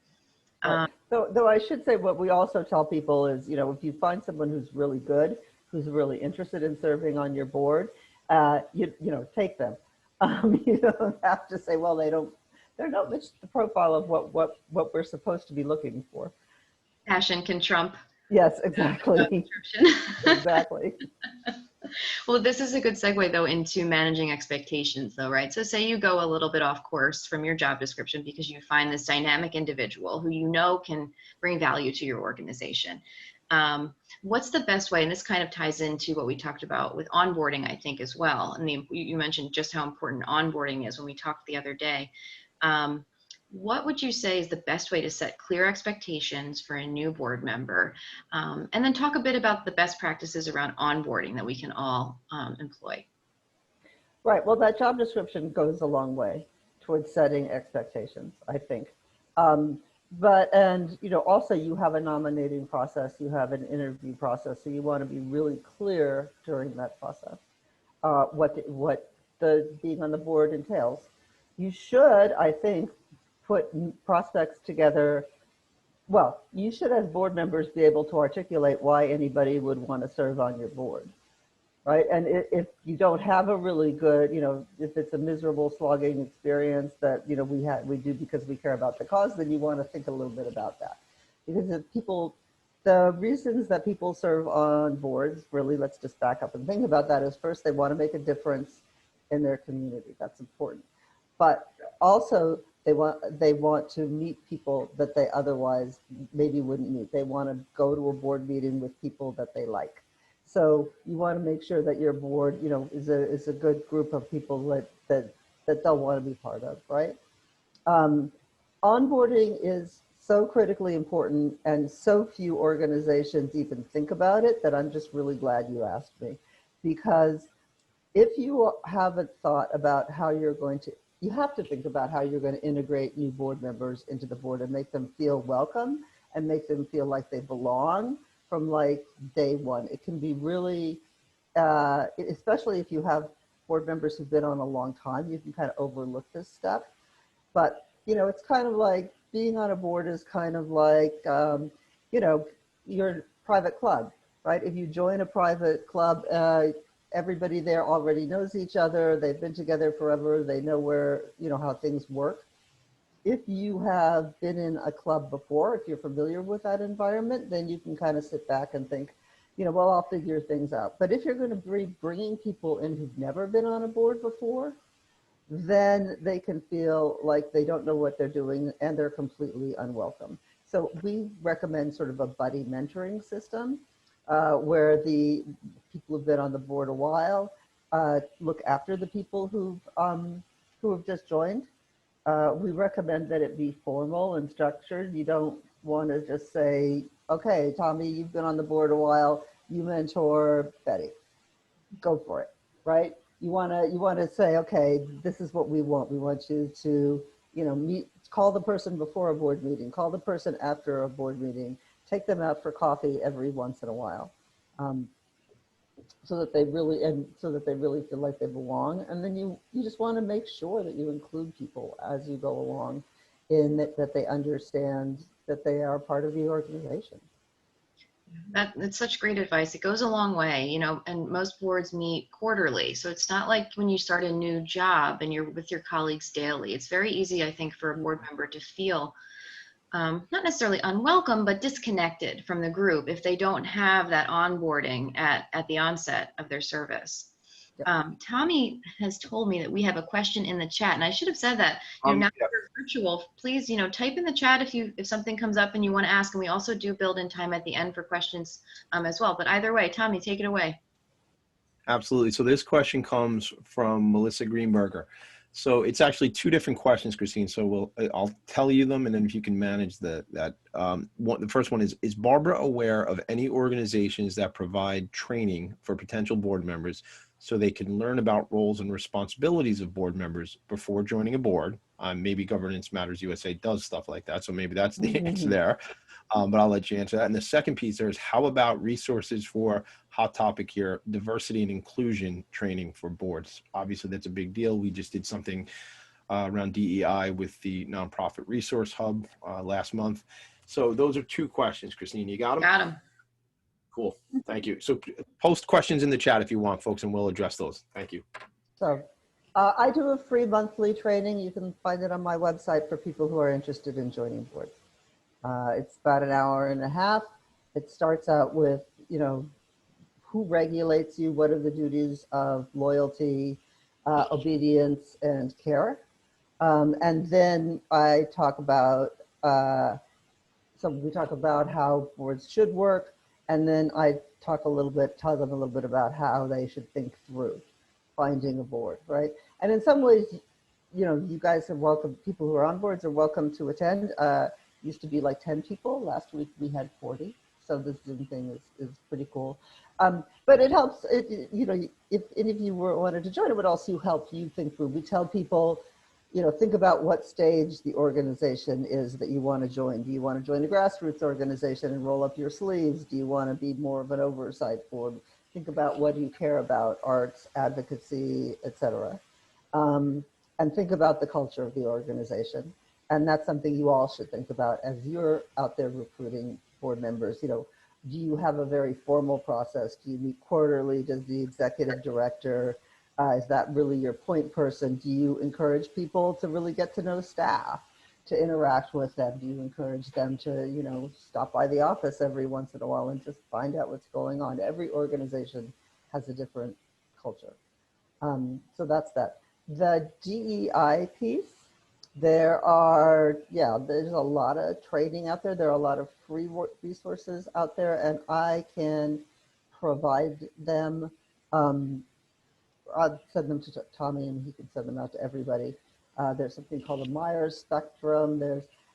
Though I should say, what we also tell people is, if you find someone who's really good, who's really interested in serving on your board, take them. You don't have to say, well, they're not much the profile of what we're supposed to be looking for. Passion can trump. Yes, exactly. Exactly. Well, this is a good segue though into managing expectations though, right? So say you go a little bit off course from your job description because you find this dynamic individual who can bring value to your organization. What's the best way, and this kind of ties into what we talked about with onboarding, I think, as well. And you mentioned just how important onboarding is when we talked the other day. What would you say is the best way to set clear expectations for a new board member? And then talk a bit about the best practices around onboarding that we can all employ. Right, well, that job description goes a long way towards setting expectations, I think. Also you have a nominating process, you have an interview process, so you want to be really clear during that process what the being on the board entails. You should, I think, put prospects together. Well, you should, as board members, be able to articulate why anybody would want to serve on your board, right? And if you don't have a really good, if it's a miserable slogging experience that, we do because we care about the cause, then you want to think a little bit about that. Because the reasons that people serve on boards, really, let's just back up and think about that, is first, they want to make a difference in their community. That's important. But also, they want to meet people that they otherwise maybe wouldn't meet. They want to go to a board meeting with people that they like. So you want to make sure that your board, is a good group of people that they'll want to be part of, right? Onboarding is so critically important, and so few organizations even think about it, that I'm just really glad you asked me. Because if you haven't thought about how you have to think about how you're going to integrate new board members into the board and make them feel welcome and make them feel like they belong from like day one. It can be really, especially if you have board members who've been on a long time, you can kind of overlook this stuff. But, it's kind of like being on a board is kind of like, your private club, right? If you join a private club, everybody there already knows each other. They've been together forever. They know where, how things work. If you have been in a club before, if you're familiar with that environment, then you can kind of sit back and think, well, I'll figure things out. But if you're going to be bringing people in who've never been on a board before, then they can feel like they don't know what they're doing and they're completely unwelcome. So we recommend sort of a buddy mentoring system where the people who've been on the board a while look after the people who have just joined. We recommend that it be formal and structured. You don't want to just say, okay, Tommy, you've been on the board a while, you mentor Betty, go for it, right? You want to say, okay, this is what we want. We want you to, call the person before a board meeting, call the person after a board meeting, take them out for coffee every once in a while, so that they really feel like they belong. And then you just want to make sure that you include people as you go along, in that they understand that they are part of the organization. That's such great advice. It goes a long way, and most boards meet quarterly. So it's not like when you start a new job and you're with your colleagues daily. It's very easy, I think, for a board member to feel not necessarily unwelcome, but disconnected from the group if they don't have that onboarding at the onset of their service. Tommy has told me that we have a question in the chat, and I should have said that. Now we're virtual, please, type in the chat if something comes up and you want to ask, and we also do build in time at the end for questions as well. But either way, Tommy, take it away. Absolutely. So this question comes from Melissa Greenberger. So it's actually two different questions, Christine. So I'll tell you them, and then if you can manage the first one is Barbara aware of any organizations that provide training for potential board members so they can learn about roles and responsibilities of board members before joining a board? Maybe Governance Matters USA does stuff like that, so maybe that's the answer there. But I'll let you answer that. And the second piece there is, how about resources for, hot topic here, diversity and inclusion training for boards? Obviously, that's a big deal. We just did something around DEI with the Nonprofit Resource Hub last month. So those are two questions, Christine. You got them? Got them. Cool. Thank you. So post questions in the chat if you want, folks, and we'll address those. Thank you. So I do a free monthly training. You can find it on my website for people who are interested in joining boards. It's about an hour and a half. It starts out with, who regulates you, what are the duties of loyalty, obedience, and care. And then I talk about, we talk about how boards should work. And then I tell them a little bit about how they should think through finding a board, right? And in some ways, you guys are welcome. People who are on boards are welcome to attend. Used to be like 10 people. Last week we had 40. So this Zoom thing is pretty cool. But it helps, if any of you wanted to join, it would also help you think through. We tell people, think about what stage the organization is that you want to join. Do you want to join a grassroots organization and roll up your sleeves? Do you want to be more of an oversight board? Think about what you care about, arts, advocacy, etc. And think about the culture of the organization. And that's something you all should think about as you're out there recruiting board members. do you have a very formal process? Do you meet quarterly? Does the executive director, is that really your point person? Do you encourage people to really get to know staff, to interact with them? Do you encourage them to, you know, stop by the office every once in a while and just find out what's going on? Every organization has a different culture. So that's that. The DEI piece, there's a lot of training out there. There are a lot of free resources out there, and I can provide them. I'll send them to Tommy, and he can send them out to everybody. There's something called the Myers Spectrum.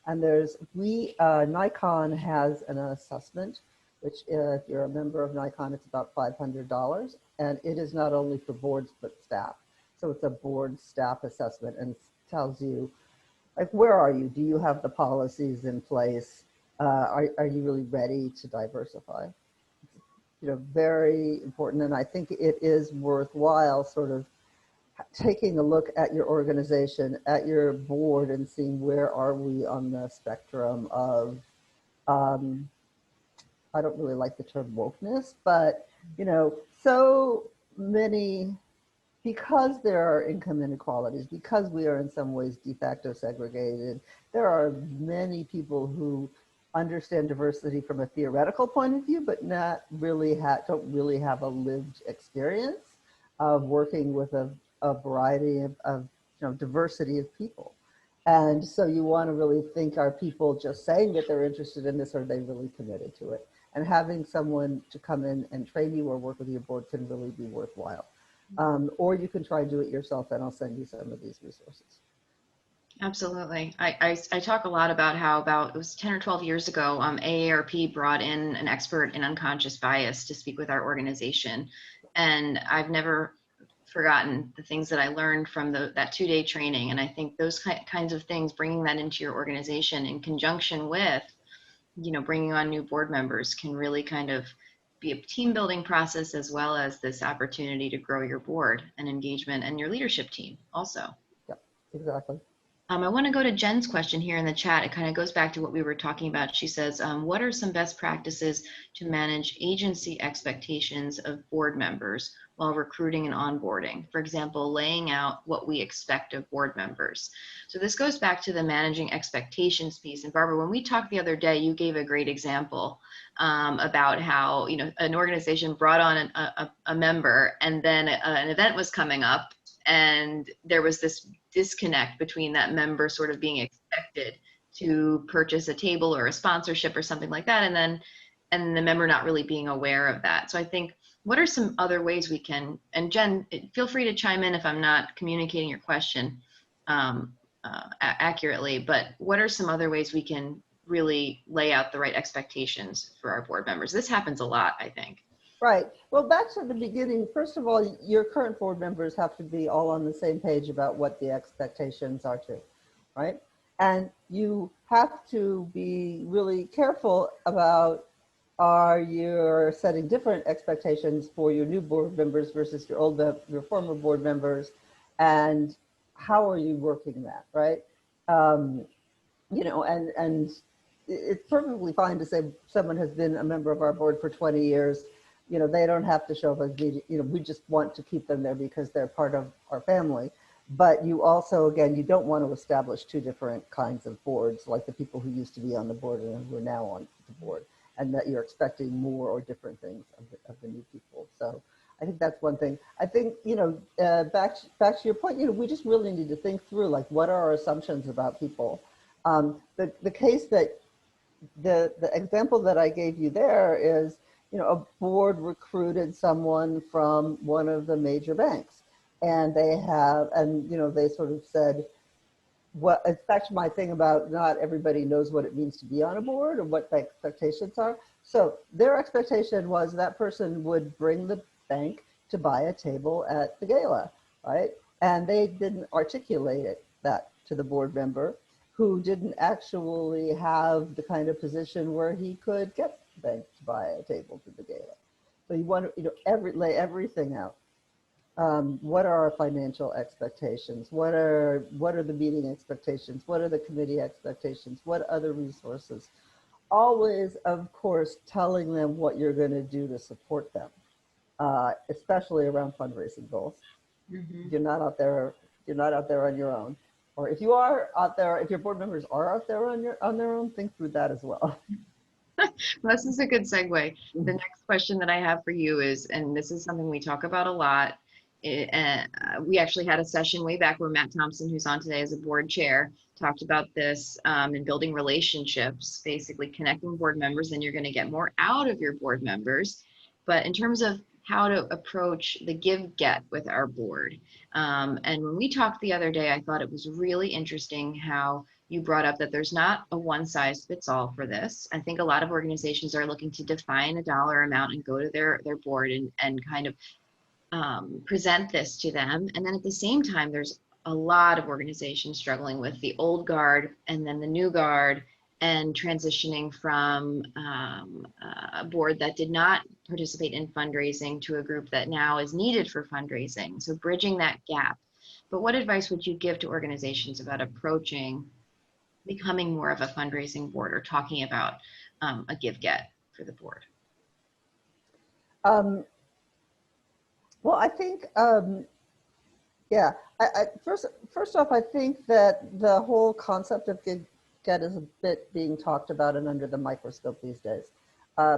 Nikon has an assessment, which if you're a member of Nikon, it's about $500, and it is not only for boards but staff. So it's a board staff assessment, and it tells you, like, where are you? Do you have the policies in place? Are you really ready to diversify? You know, very important, and I think it is worthwhile sort of taking a look at your organization, at your board, and seeing where are we on the spectrum of, I don't really like the term wokeness, but, you know, so many, because there are income inequalities, because we are in some ways de facto segregated, there are many people who understand diversity from a theoretical point of view, but not really don't really have a lived experience of working with a variety of you know, diversity of people. And so you want to really think, are people just saying that they're interested in this, or are they really committed to it? And having someone to come in and train you or work with your board can really be worthwhile. Or you can try and do it yourself, and I'll send you some of these resources. Absolutely. I talk a lot about how it was 10 or 12 years ago, AARP brought in an expert in unconscious bias to speak with our organization. And I've never forgotten the things that I learned from that 2-day training. And I think those kinds of things, bringing that into your organization in conjunction with, you know, bringing on new board members, can really kind of be a team building process, as well as this opportunity to grow your board and engagement and your leadership team also. Yeah, exactly. I want to go to Jen's question here in the chat. It kind of goes back to what we were talking about. She says, what are some best practices to manage agency expectations of board members while recruiting and onboarding? For example, laying out what we expect of board members. So this goes back to the managing expectations piece. And Barbara, when we talked the other day, you gave a great example about how, you know, an organization brought on a member, and then an event was coming up, and there was this disconnect between that member sort of being expected to purchase a table or a sponsorship or something like that, and the member not really being aware of that. So I think, what are some other ways we can, and Jen, feel free to chime in if I'm not communicating your question accurately, but what are some other ways we can really lay out the right expectations for our board members? This happens a lot, I think. Right. Well, back to the beginning, first of all, your current board members have to be all on the same page about what the expectations are too, right? And you have to be really careful about, are you setting different expectations for your new board members versus your former board members, and how are you working that, right? You know, and it's perfectly fine to say someone has been a member of our board for 20 years. You know, they don't have to show up as media, you know, we just want to keep them there because they're part of our family. But you also, again, you don't want to establish two different kinds of boards, like the people who used to be on the board and who are now on the board, and that you're expecting more or different things of the new people. So I think that's one thing. I think, you know, back to your point, you know, we just really need to think through, like, what are our assumptions about people? The case that, the example that I gave you there is, you know, a board recruited someone from one of the major banks, and you know, they sort of said, what, it's back to my thing about not everybody knows what it means to be on a board or what the expectations are. So their expectation was that person would bring the bank to buy a table at the gala, right? And they didn't articulate that to the board member, who didn't actually have the kind of position where he could get the bank to buy a table to the gala. So you want to, you know, lay everything out. What are our financial expectations? What are the meeting expectations? What are the committee expectations? What other resources always, of course, telling them what you're going to do to support them, especially around fundraising goals. You're not out there. You're not out there on your own. Or if you are out there, if your board members are out there on their own, think through that as well. Well, this is a good segue. The next question that I have for you is, and this is something we talk about a lot. We actually had a session way back where Matt Thompson, who's on today as a board chair, talked about this in building relationships, basically connecting board members, and you're going to get more out of your board members. But in terms of how to approach the give-get with our board. And when we talked the other day, I thought it was really interesting how you brought up that there's not a one-size-fits-all for this. I think a lot of organizations are looking to define a dollar amount and go to their board and kind of present this to them. And then at the same time, there's a lot of organizations struggling with the old guard and then the new guard, and transitioning from a board that did not participate in fundraising to a group that now is needed for fundraising. So bridging that gap. But what advice would you give to organizations about approaching becoming more of a fundraising board, or talking about a give-get for the board? Well, I think, yeah, first off, I think that the whole concept of give-get is a bit being talked about and under the microscope these days.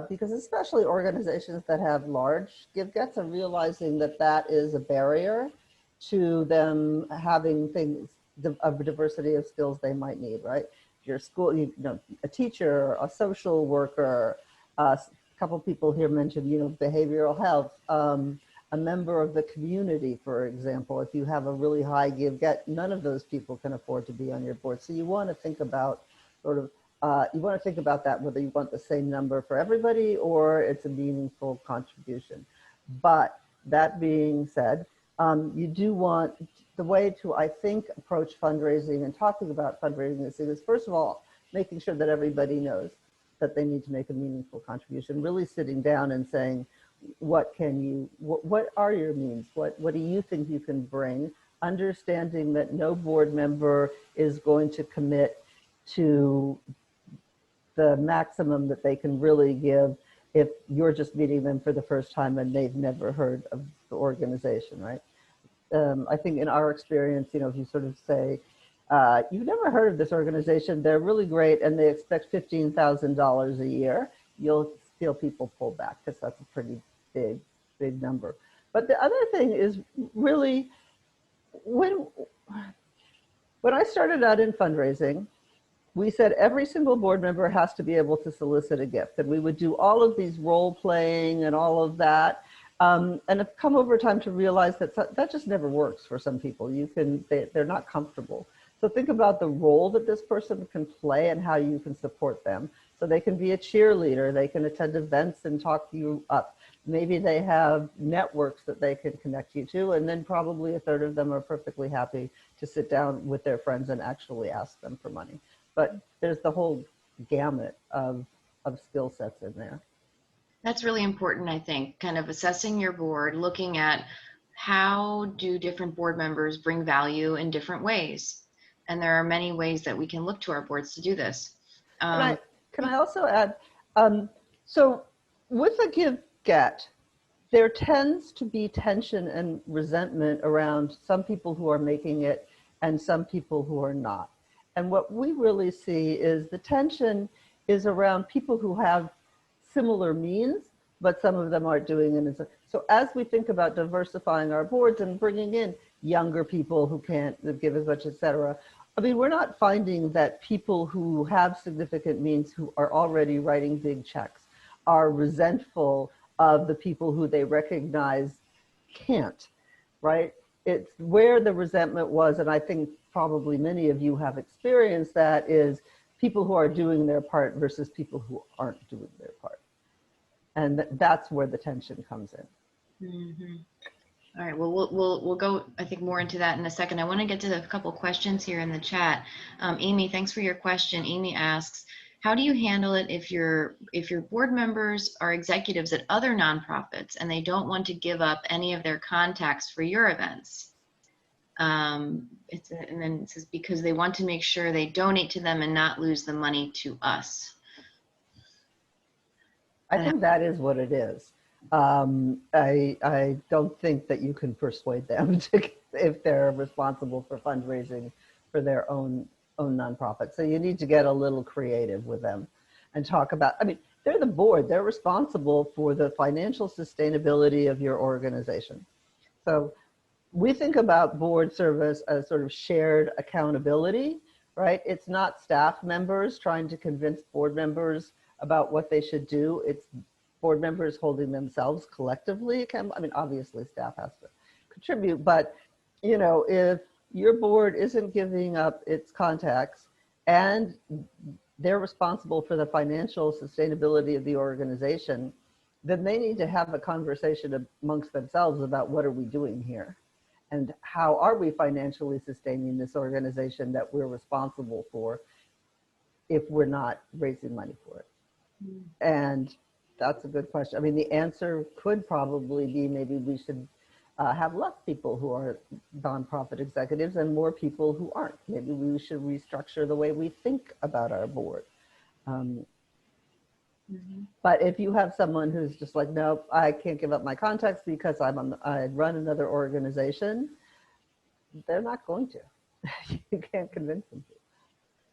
Because especially organizations that have large give-gets are realizing that that is a barrier to them having things of a diversity of skills they might need, right? Your school, you know, a teacher, a social worker, a couple people here mentioned, you know, behavioral health, a member of the community, for example. If you have a really high give-get, none of those people can afford to be on your board. So you want to think about sort of, you want to think about that, whether you want the same number for everybody or it's a meaningful contribution. But that being said, you do want, the way to, I think, approach fundraising and talking about fundraising is first of all, making sure that everybody knows that they need to make a meaningful contribution, really sitting down and saying, what are your means? What do you think you can bring? Understanding that no board member is going to commit to the maximum that they can really give if you're just meeting them for the first time and they've never heard of the organization, right? I think in our experience, you know, if you sort of say, you've never heard of this organization, they're really great and they expect $15,000 a year, you'll feel people pull back because that's a pretty big number. But the other thing is really, when I started out in fundraising, we said every single board member has to be able to solicit a gift. And we would do all of these role playing and all of that. And I've come over time to realize that that just never works for some people. They're not comfortable. So think about the role that this person can play and how you can support them. So they can be a cheerleader, they can attend events and talk you up. Maybe they have networks that they can connect you to, and then probably a third of them are perfectly happy to sit down with their friends and actually ask them for money. But there's the whole gamut of skill sets in there. That's really important, I think, kind of assessing your board, looking at how do different board members bring value in different ways. And there are many ways that we can look to our boards to do this. Can I also add, so with a give-get, there tends to be tension and resentment around some people who are making it and some people who are not. And what we really see is the tension is around people who have similar means, but some of them aren't doing it. So as we think about diversifying our boards and bringing in younger people who can't give as much, et cetera, I mean, we're not finding that people who have significant means, who are already writing big checks, are resentful of the people who they recognize can't, right? It's where the resentment was, and I think probably many of you have experienced that, is people who are doing their part versus people who aren't doing their part. And that's where the tension comes in. Mm-hmm. All right, well, we'll go, I think, more into that in a second. I want to get to a couple questions here in the chat. Amy, thanks for your question. Amy asks, how do you handle it if your board members are executives at other nonprofits and they don't want to give up any of their contacts for your events? And then it says, because they want to make sure they donate to them and not lose the money to us. I think that is what it is. I don't think that you can persuade them to, if they're responsible for fundraising for their own nonprofit. So you need to get a little creative with them and talk about, I mean, they're the board, they're responsible for the financial sustainability of your organization. So we think about board service as sort of shared accountability, right? It's not staff members trying to convince board members about what they should do. It's board members holding themselves collectively accountable. I mean, obviously staff has to contribute, but you know, if your board isn't giving up its contacts and they're responsible for the financial sustainability of the organization, then they need to have a conversation amongst themselves about what are we doing here and how are we financially sustaining this organization that we're responsible for if we're not raising money for it. And that's a good question. I mean, the answer could probably be maybe we should have less people who are nonprofit executives and more people who aren't. Maybe we should restructure the way we think about our board. But if you have someone who's just like, nope, I can't give up my contacts because I run another organization, they're not going to. You can't convince them to.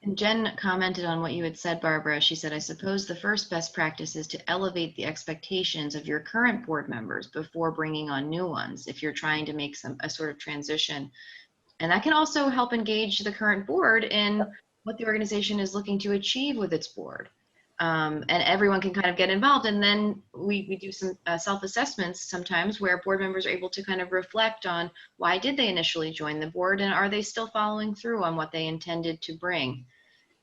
And Jen commented on what you had said, Barbara. She said, I suppose the first best practice is to elevate the expectations of your current board members before bringing on new ones if you're trying to make a sort of transition. And that can also help engage the current board in what the organization is looking to achieve with its board. And everyone can kind of get involved. And then we do some self-assessments sometimes where board members are able to kind of reflect on why did they initially join the board and are they still following through on what they intended to bring,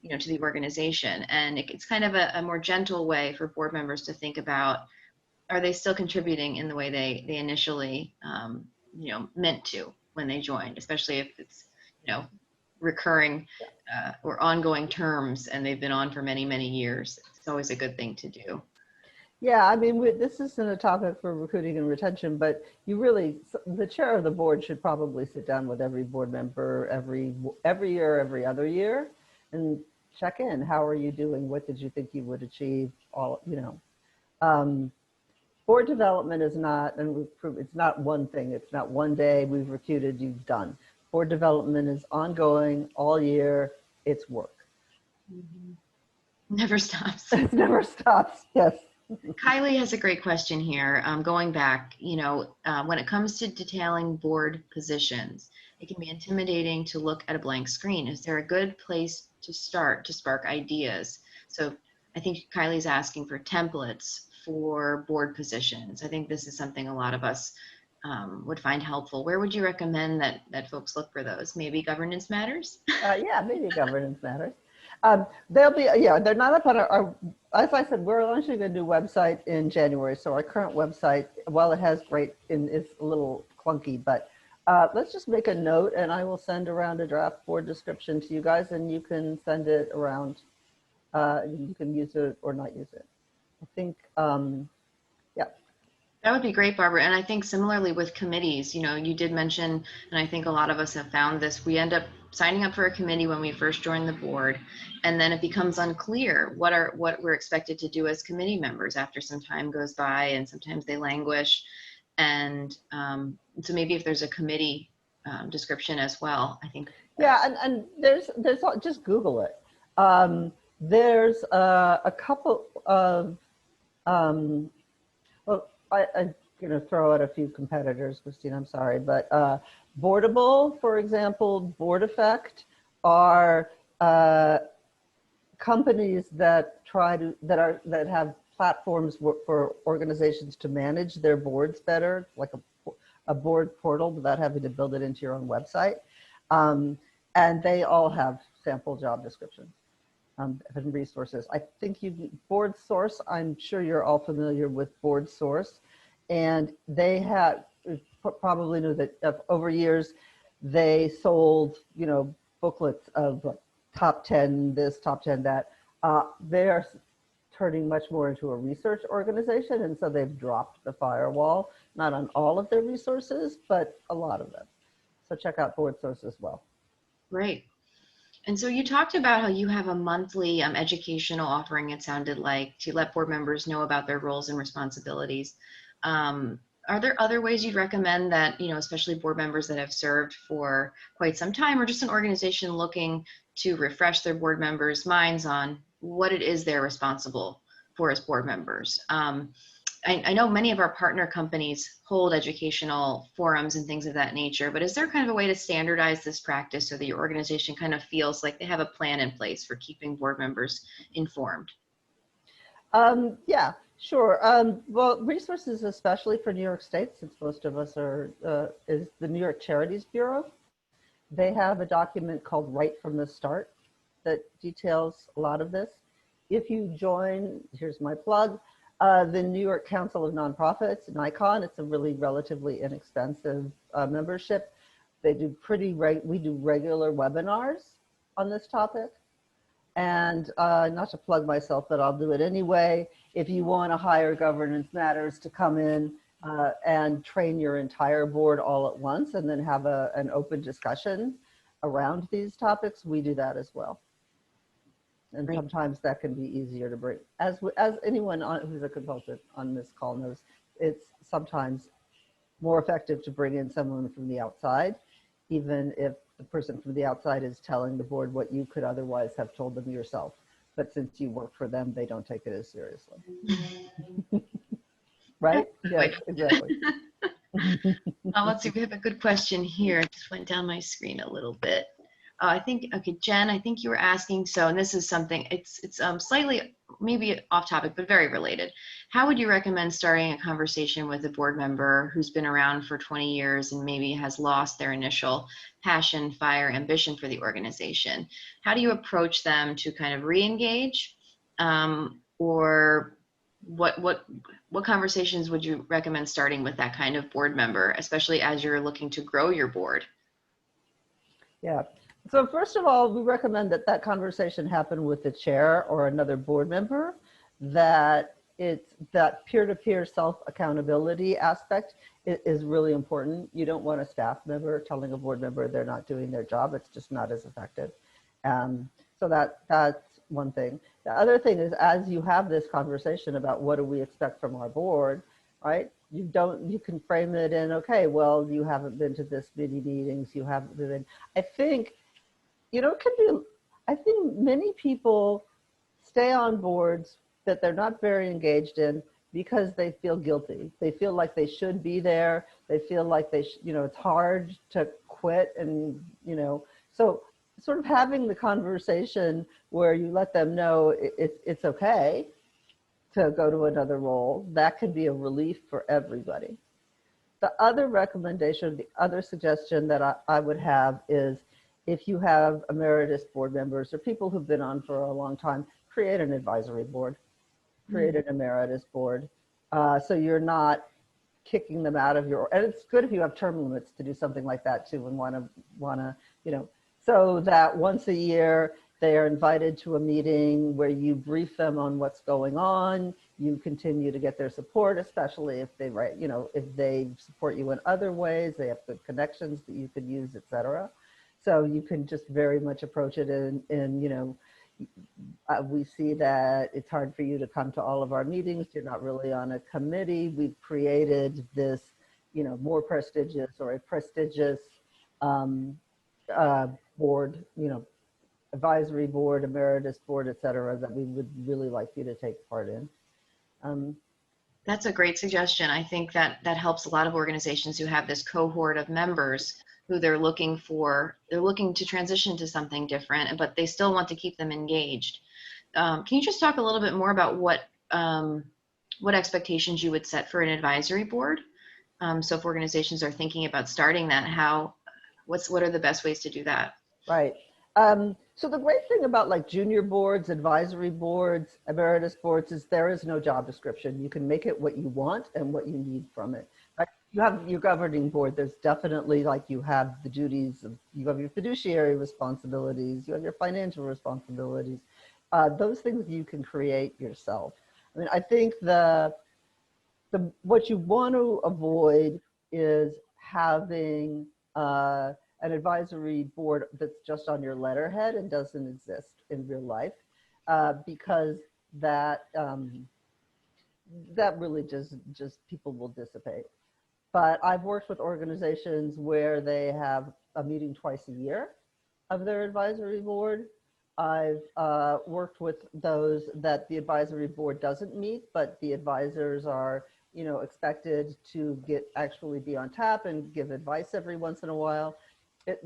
you know, to the organization. And it's kind of a more gentle way for board members to think about, are they still contributing in the way they initially, you know, meant to when they joined, especially if it's, you know, recurring or ongoing terms and they've been on for many, many years. It's always a good thing to do. Yeah, I mean, this isn't a topic for recruiting and retention, but you really, the chair of the board should probably sit down with every board member every year, every other year, and check in. How are you doing? What did you think you would achieve? All, you know, board development is not, and it's not one thing. It's not one day we've recruited, you've done. Board development is ongoing all year. It's work. Never stops. It never stops. Yes. Kylie has a great question here. Going back, you know, when it comes to detailing board positions, it can be intimidating to look at a blank screen. Is there a good place to start to spark ideas? So I think Kylie's asking for templates for board positions. I think this is something a lot of us would find helpful. Where would you recommend that folks look for those? Maybe Governance Matters? Yeah, maybe Governance Matters. They'll be, yeah, they're not up on our, as I said, we're launching a new website in January. So our current website, while it has great, it's a little clunky, but let's just make a note and I will send around a draft board description to you guys and you can send it around. You can use it or not use it. I think, yeah. That would be great, Barbara. And I think similarly with committees, you know, you did mention, and I think a lot of us have found this, we end up signing up for a committee when we first join the board, and then it becomes unclear what we're expected to do as committee members after some time goes by, and sometimes they languish. And so maybe if there's a committee description as well, I think. Yeah, and there's just Google it. There's a couple of, well, I'm going to throw out a few competitors, Christine, I'm sorry, but Boardable, for example, Board Effect are companies that that have platforms for organizations to manage their boards better, like a board portal without having to build it into your own website. And they all have sample job descriptions and resources. I think Board Source, I'm sure you're all familiar with Board Source, and they have, probably know that over years, they sold, you know, booklets of like, top 10 this, top 10 that. They are turning much more into a research organization, and so they've dropped the firewall, not on all of their resources, but a lot of them. So check out Board Source as well. Great. And so you talked about how you have a monthly educational offering, it sounded like, to let board members know about their roles and responsibilities. Are there other ways you'd recommend that, especially board members that have served for quite some time, or just an organization looking to refresh their board members' minds on what it is they're responsible for as board members? I know many of our partner companies hold educational forums and things of that nature, but is there kind of a way to standardize this practice so that your organization kind of feels like they have a plan in place for keeping board members informed? Yeah, sure. Well, resources, especially for New York State, since most of us are, is the New York Charities Bureau. They have a document called Right from the Start that details a lot of this. If you join, here's my plug, the New York Council of Nonprofits, NICON, it's a really relatively inexpensive membership. They do we do regular webinars on this topic. And not to plug myself, but I'll do it anyway. If you want to hire Governance Matters to come in and train your entire board all at once and then have an open discussion around these topics, we do that as well. And sometimes that can be easier to bring. As anyone who's a consultant on this call knows, it's sometimes more effective to bring in someone from the outside, even if the person from the outside is telling the board what you could otherwise have told them yourself. But since you work for them, they don't take it as seriously. Right? Yeah, exactly. Let's see, we have a good question here. It just went down my screen a little bit. I think, okay, Jen, I think you were asking, and this is something, it's slightly, maybe off topic, but very related. How would you recommend starting a conversation with a board member who's been around for 20 years and maybe has lost their initial passion, fire, ambition for the organization? How do you approach them to kind of re-engage? Or what conversations would you recommend starting with that kind of board member, especially as you're looking to grow your board? Yeah. So first of all, we recommend that conversation happen with the chair or another board member, that peer-to-peer self-accountability aspect is really important. You don't want a staff member telling a board member they're not doing their job. It's just not as effective. So that's one thing. The other thing is, as you have this conversation about what do we expect from our board, right? You can frame it in, okay, well, you haven't been to this many meetings, you haven't been, I think, I think many people stay on boards that they're not very engaged in because they feel guilty. They feel like they should be there. They feel like it's hard to quit, and, so sort of having the conversation where you let them know it's okay to go to another role, that can be a relief for everybody. The other recommendation, the other suggestion that I would have is, if you have emeritus board members or people who've been on for a long time, create an advisory board, create an emeritus board. So you're not kicking them out of and it's good if you have term limits to do something like that too, and wanna, so that once a year they are invited to a meeting where you brief them on what's going on. You continue to get their support, especially if if they support you in other ways, they have good connections that you could use, etc. So you can just very much approach it in we see that it's hard for you to come to all of our meetings. You're not really on a committee. We've created this, more prestigious or a prestigious board, advisory board, emeritus board, et cetera, that we would really like you to take part in. That's a great suggestion. I think that helps a lot of organizations who have this cohort of members who they're looking to transition to something different, but they still want to keep them engaged. Can you just talk a little bit more about what expectations you would set for an advisory board? So if organizations are thinking about starting that, what are the best ways to do that? Right. So the great thing about junior boards, advisory boards, emeritus boards is there is no job description. You can make it what you want and what you need from it. Right? You have your governing board. There's definitely you have the duties you have your fiduciary responsibilities, you have your financial responsibilities. Those things you can create yourself. I mean, I think what you want to avoid is having an advisory board that's just on your letterhead and doesn't exist in real life, because that that really just people will dissipate. But I've worked with organizations where they have a meeting twice a year of their advisory board. I've worked with those that the advisory board doesn't meet, but the advisors are, you know, expected to actually be on tap and give advice every once in a while.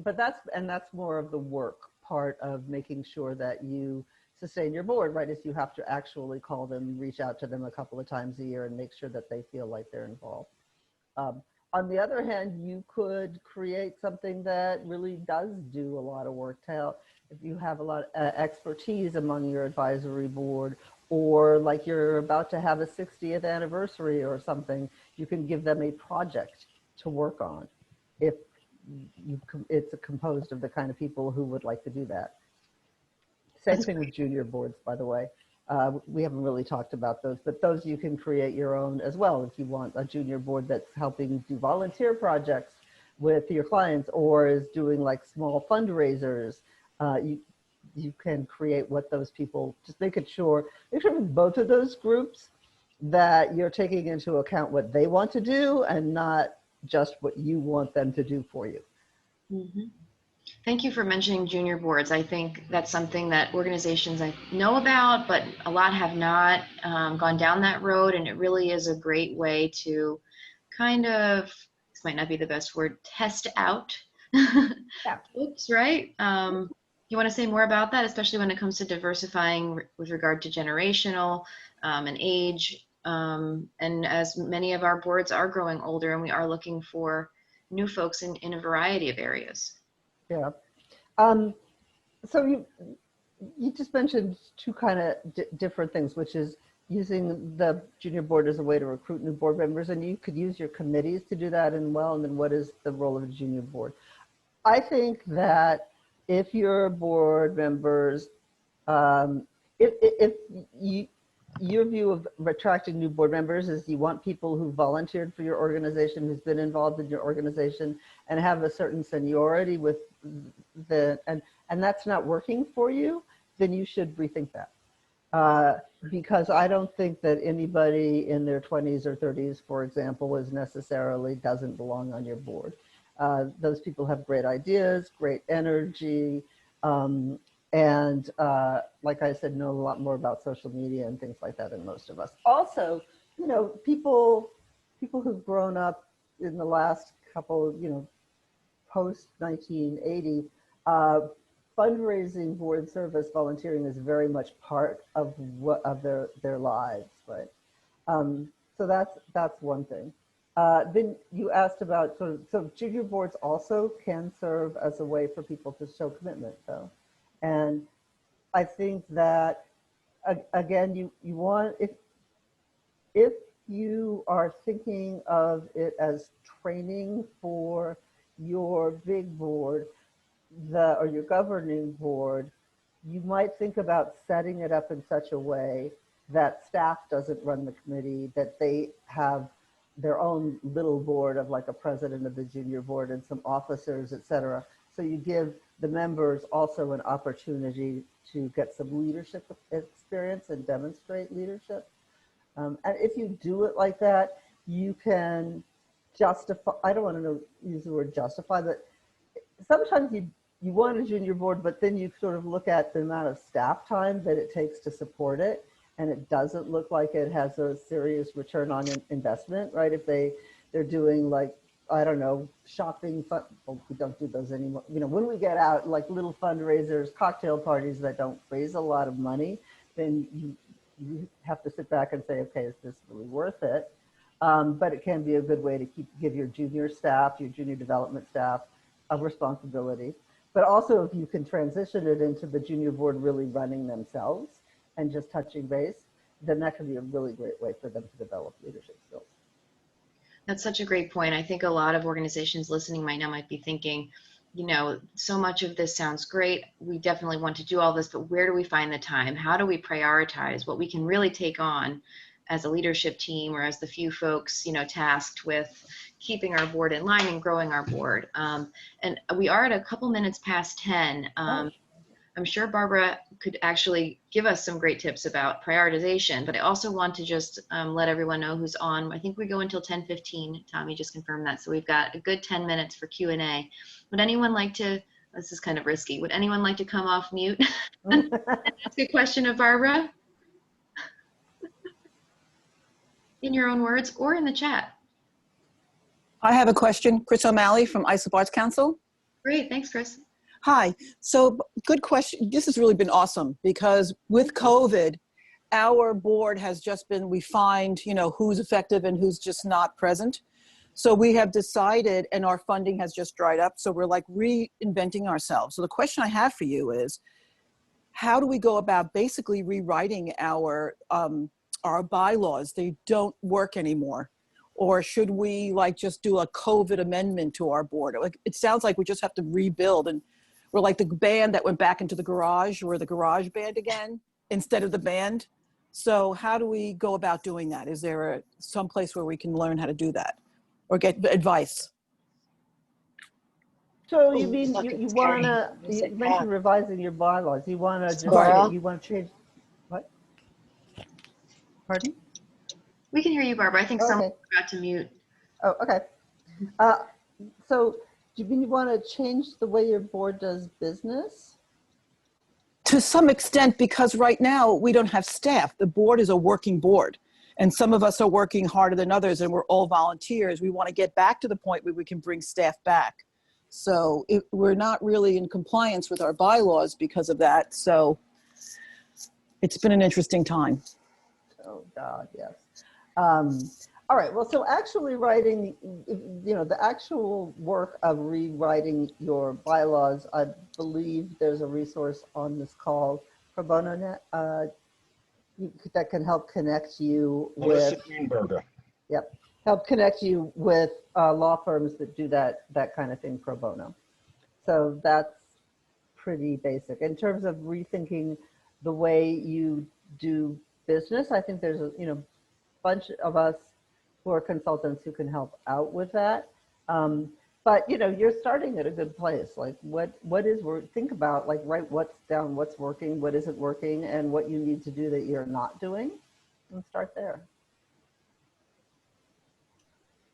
But that's more of the work part of making sure that you sustain your board, right? Is you have to actually call them, reach out to them a couple of times a year and make sure that they feel like they're involved. On the other hand, you could create something that really does do a lot of work to help. If you have a lot of expertise among your advisory board, or like you're about to have a 60th anniversary or something, you can give them a project to work on if it's composed of the kind of people who would like to do that. Same thing with junior boards, by the way. We haven't really talked about those, but those you can create your own as well if you want a junior board that's helping do volunteer projects with your clients or is doing like small fundraisers. You can create what those people, just make sure with both of those groups that you're taking into account what they want to do and not just what you want them to do for you. Mm-hmm. Thank you for mentioning junior boards. I think that's something that organizations I know about, but a lot have not gone down that road. And it really is a great way to kind of, this might not be the best word, test out. Yeah. Oops, right? You want to say more about that, especially when it comes to diversifying with regard to generational and age. And as many of our boards are growing older and we are looking for new folks in a variety of areas. Yeah. So you just mentioned two kind of different things, which is using the junior board as a way to recruit new board members, and you could use your committees to do that and then what is the role of a junior board? I think that if your board members, if your view of attracting new board members is you want people who volunteered for your organization, who's been involved in your organization and have a certain seniority with and that's not working for you, then you should rethink that. Because I don't think that anybody in their 20s or 30s, for example, doesn't belong on your board. Those people have great ideas, great energy, and like I said, know a lot more about social media and things like that than most of us. Also, you know, people who've grown up in the last couple, you know, post 1980, fundraising, board service, volunteering is very much part of their lives, right? So that's one thing. Then you asked about so junior boards also can serve as a way for people to show commitment, though. And I think that, again, you want, if you are thinking of it as training for your big board, or your governing board, you might think about setting it up in such a way that staff doesn't run the committee, that they have their own little board of like a president of the junior board and some officers, et cetera. So you give the members also an opportunity to get some leadership experience and demonstrate leadership. And if you do it like that, you can justify, I don't want to use the word justify, but sometimes you want a junior board, but then you sort of look at the amount of staff time that it takes to support it, and it doesn't look like it has a serious return on investment, right? If they're doing like, I don't know, shopping, well, we don't do those anymore. You know, when we get out, like little fundraisers, cocktail parties that don't raise a lot of money, then you have to sit back and say, okay, is this really worth it? But it can be a good way to give your junior staff, your junior development staff, a responsibility. But also if you can transition it into the junior board really running themselves and just touching base, then that can be a really great way for them to develop leadership skills. That's such a great point. I think a lot of organizations listening might be thinking, you know, so much of this sounds great. We definitely want to do all this, but where do we find the time? How do we prioritize what we can really take on as a leadership team or as the few folks, tasked with keeping our board in line and growing our board. And we are at a couple minutes past 10. I'm sure Barbara could actually give us some great tips about prioritization, but I also want to just let everyone know who's on. I think we go until 10:15. Tommy just confirmed that. So we've got a good 10 minutes for Q&A. Would anyone like to, this is kind of risky, would anyone like to come off mute and ask a question of Barbara? In your own words or in the chat. I have a question. Chris O'Malley from Islip Arts Council. Great, thanks, Chris. Hi. So good question. This has really been awesome because with COVID, our board has just been, we find, who's effective and who's just not present. So we have decided, and our funding has just dried up. So we're like reinventing ourselves. So the question I have for you is, how do we go about basically rewriting our bylaws? They don't work anymore. Or should we just do a COVID amendment to our board? It sounds like we just have to rebuild, and we're like the band that went back into the garage. We're the garage band again instead of the band. So how do we go about doing that? Is there some place where we can learn how to do that or get advice? So you mean you mentioned revising your bylaws. You want to change what? Pardon? We can hear you, Barbara. I think someone forgot to mute. Oh, okay. So do you mean you want to change the way your board does business? To some extent, because right now we don't have staff. The board is a working board, and some of us are working harder than others, and we're all volunteers. We want to get back to the point where we can bring staff back. So we're not really in compliance with our bylaws because of that. So it's been an interesting time. Oh God, yes. All right, well, so actually writing, the actual work of rewriting your bylaws, I believe there's a resource on this call, Pro Bono Net, that can help connect you with, help connect you with law firms that do that kind of thing pro bono. So that's pretty basic. In terms of rethinking the way you do business, I think there's a bunch of us who are consultants who can help out with that. But you're starting at a good place. Like what is think about, write what's down, what's working, what isn't working, and what you need to do that you're not doing, and start there.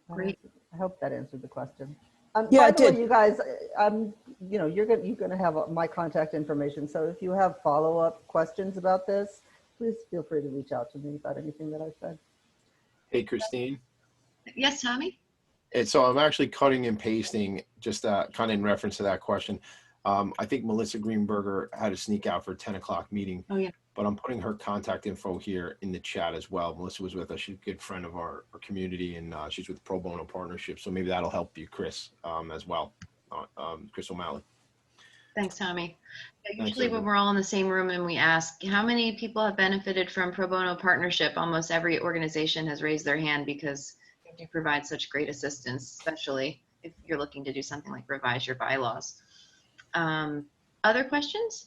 Great. I hope that answered the question. Yeah, by the way, you guys, you're going to have my contact information. So if you have follow-up questions about this, please feel free to reach out to me about anything that I said. Hey, Christine. Yes, Tommy? And so I'm actually cutting and pasting just kind of in reference to that question. I think Melissa Greenberger had to sneak out for a 10 o'clock meeting. Oh, yeah. But I'm putting her contact info here in the chat as well. Melissa was with us. She's a good friend of our community, and she's with Pro Bono Partnership. So maybe that'll help you, Chris, as well. Chris O'Malley. Thanks, Tommy. Usually when we're all in the same room and we ask, how many people have benefited from Pro Bono Partnership? Almost every organization has raised their hand because they do provide such great assistance, especially if you're looking to do something like revise your bylaws. Other questions?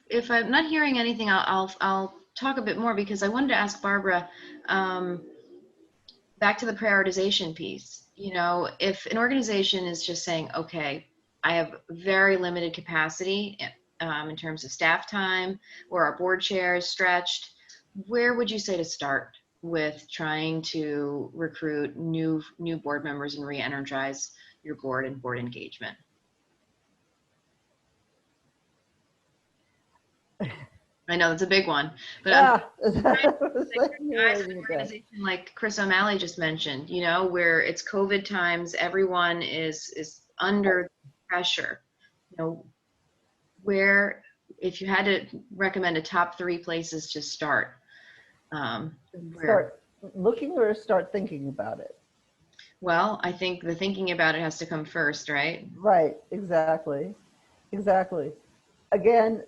If I'm not hearing anything, I'll talk a bit more, because I wanted to ask Barbara, back to the prioritization piece. If an organization is just saying, okay, I have very limited capacity in terms of staff time, or our board chair is stretched, where would you say to start with trying to recruit new board members and re-energize your board and board engagement? I know that's a big one, but yeah. An organization like Chris O'Malley just mentioned, where it's COVID times, everyone is under pressure. Where, if you had to recommend a top 3 places to start, start looking or start thinking about it? Well, I think the thinking about it has to come first, right? Right. Exactly. Again,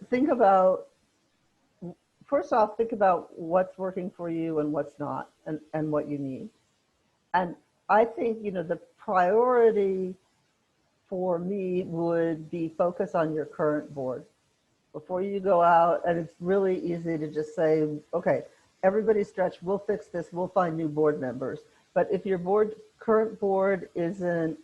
first off, think about what's working for you and what's not, and what you need. And I think, the priority for me would be focus on your current board before you go out. And it's really easy to just say, okay, everybody stretch, we'll fix this, we'll find new board members. But if your current board isn't,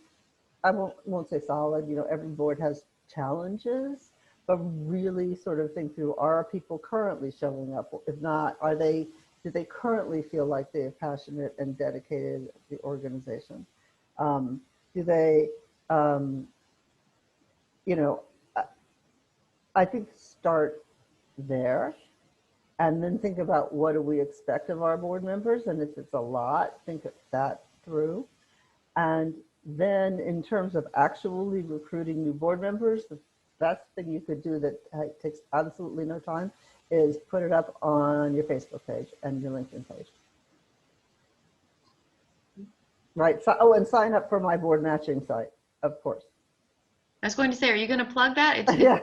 I won't say solid, you know, every board has challenges, but really sort of think through, are people currently showing up? If not, do they currently feel like they're passionate and dedicated to the organization? Do they, you know, I think start there and then think about what do we expect of our board members? And if it's a lot, think that through. And then in terms of actually recruiting new board members, the best thing you could do that takes absolutely no time is put it up on your Facebook page and your LinkedIn page. Right. So, oh, and sign up for my board matching site, of course. I was going to say, are you going to plug that? It's Yeah,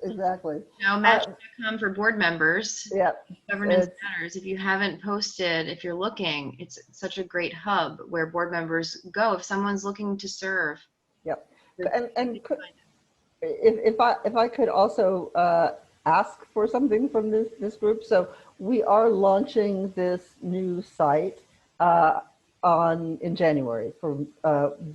exactly. Now, match.com for board members. Yep. Governance Matters. If you haven't posted, if you're looking, it's such a great hub where board members go if someone's looking to serve. Yep. And if I could also ask for something from this group. So we are launching this new site in January for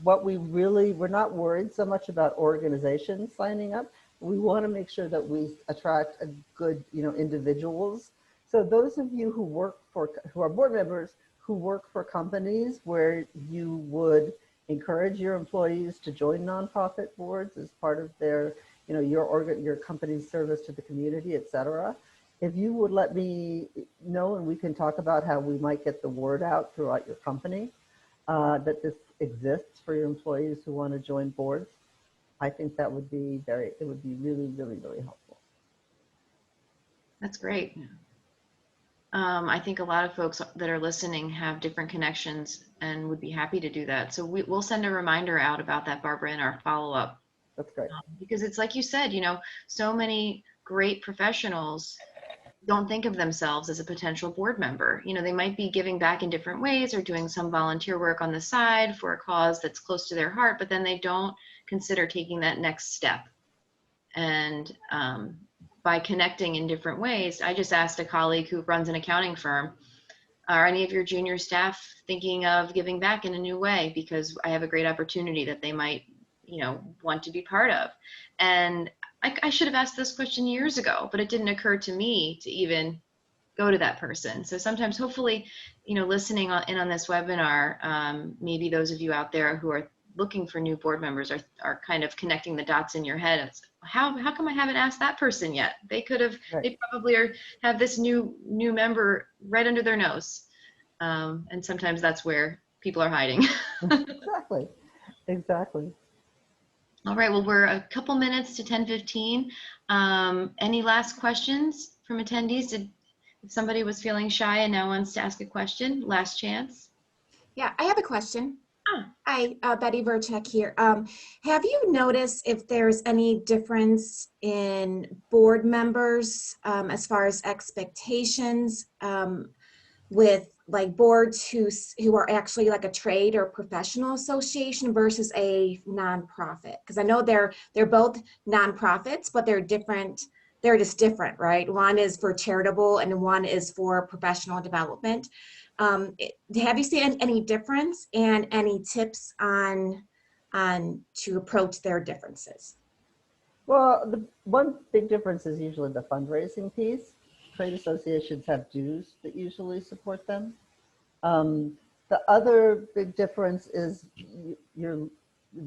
what we're not worried so much about organizations signing up. We want to make sure that we attract a good, you know, individuals. So those of you who are board members who work for companies where you would encourage your employees to join nonprofit boards as part of their, you know, your company's service to the community, et cetera. If you would let me know, and we can talk about how we might get the word out throughout your company that this exists for your employees who want to join boards, I think that would be really, really, really helpful. That's great. I think a lot of folks that are listening have different connections and would be happy to do that. So we'll send a reminder out about that, Barbara, in our follow-up. That's great. Because it's like you said, you know, so many great professionals don't think of themselves as a potential board member. You know, they might be giving back in different ways or doing some volunteer work on the side for a cause that's close to their heart, but then they don't consider taking that next step. And by connecting in different ways, I just asked a colleague who runs an accounting firm, are any of your junior staff thinking of giving back in a new way? Because I have a great opportunity that they might, you know, want to be part of. And I should have asked this question years ago, but it didn't occur to me to even go to that person. So sometimes, hopefully, you know, listening in on this webinar, maybe those of you out there who are looking for new board members are kind of connecting the dots in your head. It's, how come I haven't asked that person yet? They could have, right. They probably have this new member right under their nose. And sometimes that's where people are hiding. Exactly. All right, well, we're a couple minutes to 10:15. Any last questions from attendees? If somebody was feeling shy and now wants to ask a question, last chance. Yeah, I have a question. Hi, Betty Verchek here. Have you noticed if there's any difference in board members as far as expectations with like boards who are actually like a trade or professional association versus a nonprofit? Because I know they're both nonprofits, but they're different. They're just different, right? One is for charitable and one is for professional development. Have you seen any difference and any tips on to approach their differences? Well, the one big difference is usually the fundraising piece. Trade associations have dues that usually support them. The other big difference is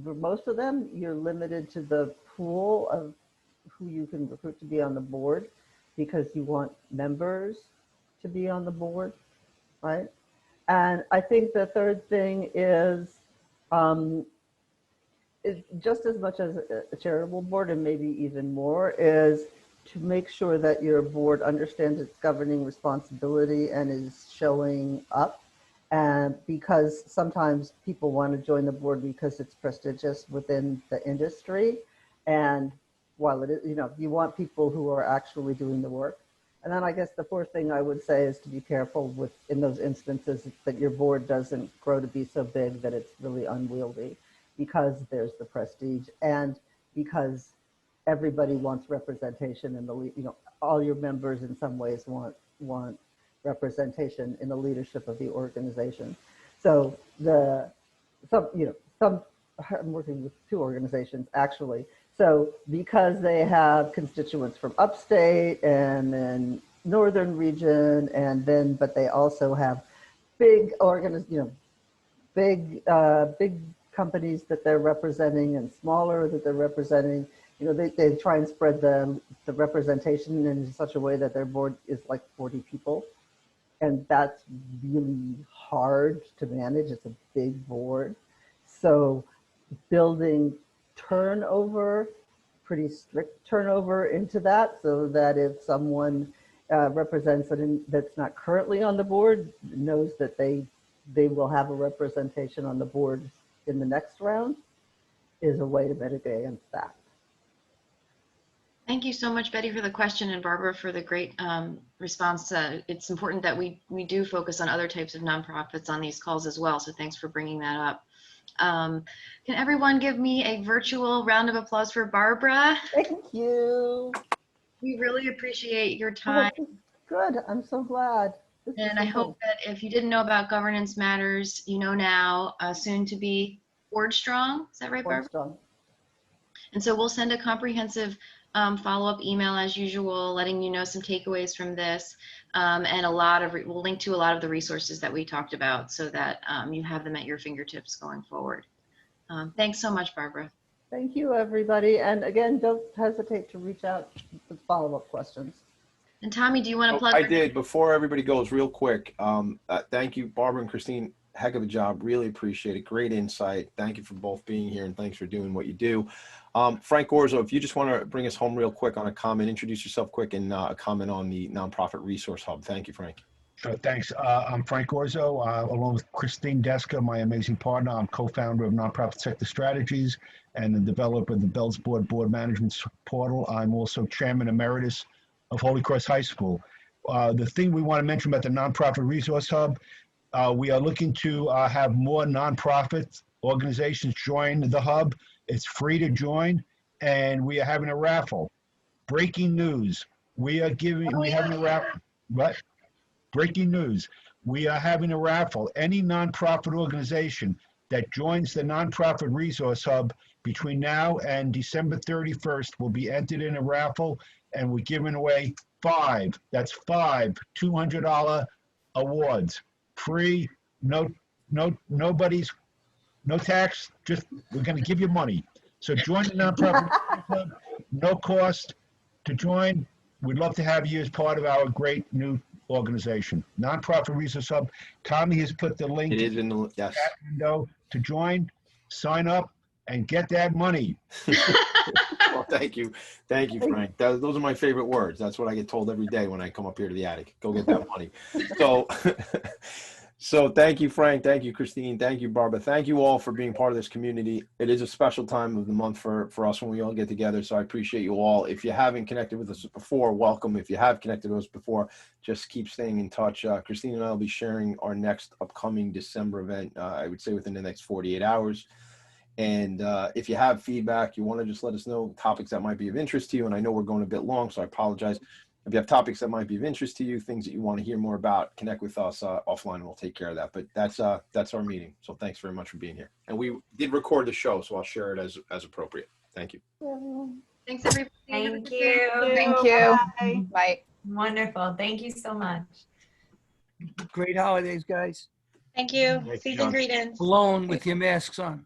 for most of them, you're limited to the pool of who you can recruit to be on the board because you want members to be on the board, right? And I think the third thing is just as much as a charitable board, and maybe even more, is to make sure that your board understands its governing responsibility and is showing up. And because sometimes people want to join the board because it's prestigious within the industry. And while it is, you know, you want people who are actually doing the work. And then I guess the fourth thing I would say is to be careful in those instances that your board doesn't grow to be so big that it's really unwieldy. because there's the prestige and because everybody wants representation in the, all your members in some ways want representation in the leadership of the organization. So I'm working with 2 organizations actually. So because they have constituents from upstate and then northern region, but they also have big big companies that they're representing and smaller that they're representing. They try and spread the representation in such a way that their board is like 40 people. And that's really hard to manage. It's a big board. So building turnover, pretty strict turnover into that, so that if someone represents that's not currently on the board, knows that they will have a representation on the board in the next round, is a way to mitigate against that. Thank you so much, Betty, for the question, and Barbara for the great response. It's important that we do focus on other types of nonprofits on these calls as well, so thanks for bringing that up. Can everyone give me a virtual round of applause for Barbara? Thank you. We really appreciate your time. Oh, good, I'm so glad. And I hope that if you didn't know about Governance Matters, you know now, soon to be Board Strong. Is that right, Barbara? Board Strong. And so we'll send a comprehensive follow-up email as usual, letting you know some takeaways from this, and we'll link to a lot of the resources that we talked about so that you have them at your fingertips going forward. Thanks so much, Barbara. Thank you, everybody. And again, don't hesitate to reach out with follow-up questions. And Tommy, do you want to plug? I did. Before everybody goes, real quick, thank you, Barbara and Christine. Heck of a job. Really appreciate it. Great insight. Thank you for both being here, and thanks for doing what you do. Frank Orzo, if you just want to bring us home real quick on a comment, introduce yourself quick, and a comment on the Nonprofit Resource Hub. Thank you, Frank. Thanks. I'm Frank Orzo, along with Christine Deska, my amazing partner. I'm co-founder of Nonprofit Sector Strategies and the developer of the Bells Board Board Management Portal. I'm also Chairman Emeritus of Holy Cross High School. The thing we want to mention about the Nonprofit Resource Hub, we are looking to have more nonprofit organizations join the hub. It's free to join, and we are having a raffle. Breaking news. Having a raffle. What? Breaking news. We are having a raffle. Any nonprofit organization that joins the Nonprofit Resource Hub between now and December 31st will be entered in a raffle, and we're giving away 5 $200 awards. Free, no tax, just we're going to give you money. So join the Nonprofit Club, no cost to join. We'd love to have you as part of our great new organization. Nonprofit Resource Hub. Tommy has put the link in the chat window to join, sign up, and get that money. Well, thank you, Frank. Those are my favorite words. That's what I get told every day when I come up here to the attic. Go get that money. So thank you, Frank. Thank you, Christine. Thank you, Barbara. Thank you all for being part of this community. It is a special time of the month for us when we all get together. So I appreciate you all. If you haven't connected with us before, welcome. If you have connected with us before, just keep staying in touch. Christine and I will be sharing our next upcoming December event, I would say within the next 48 hours. And if you have feedback, you want to just let us know topics that might be of interest to you. And I know we're going a bit long, so I apologize. If you have topics that might be of interest to you, things that you want to hear more about, connect with us offline and we'll take care of that. But that's our meeting. So thanks very much for being here. And we did record the show, so I'll share it as appropriate. Thank you. Thanks, everybody. Thank you. Thank you. Bye. Bye. Wonderful. Thank you so much. Great holidays, guys. Thank you. Thanks, Season John. greetings. Alone with your masks on.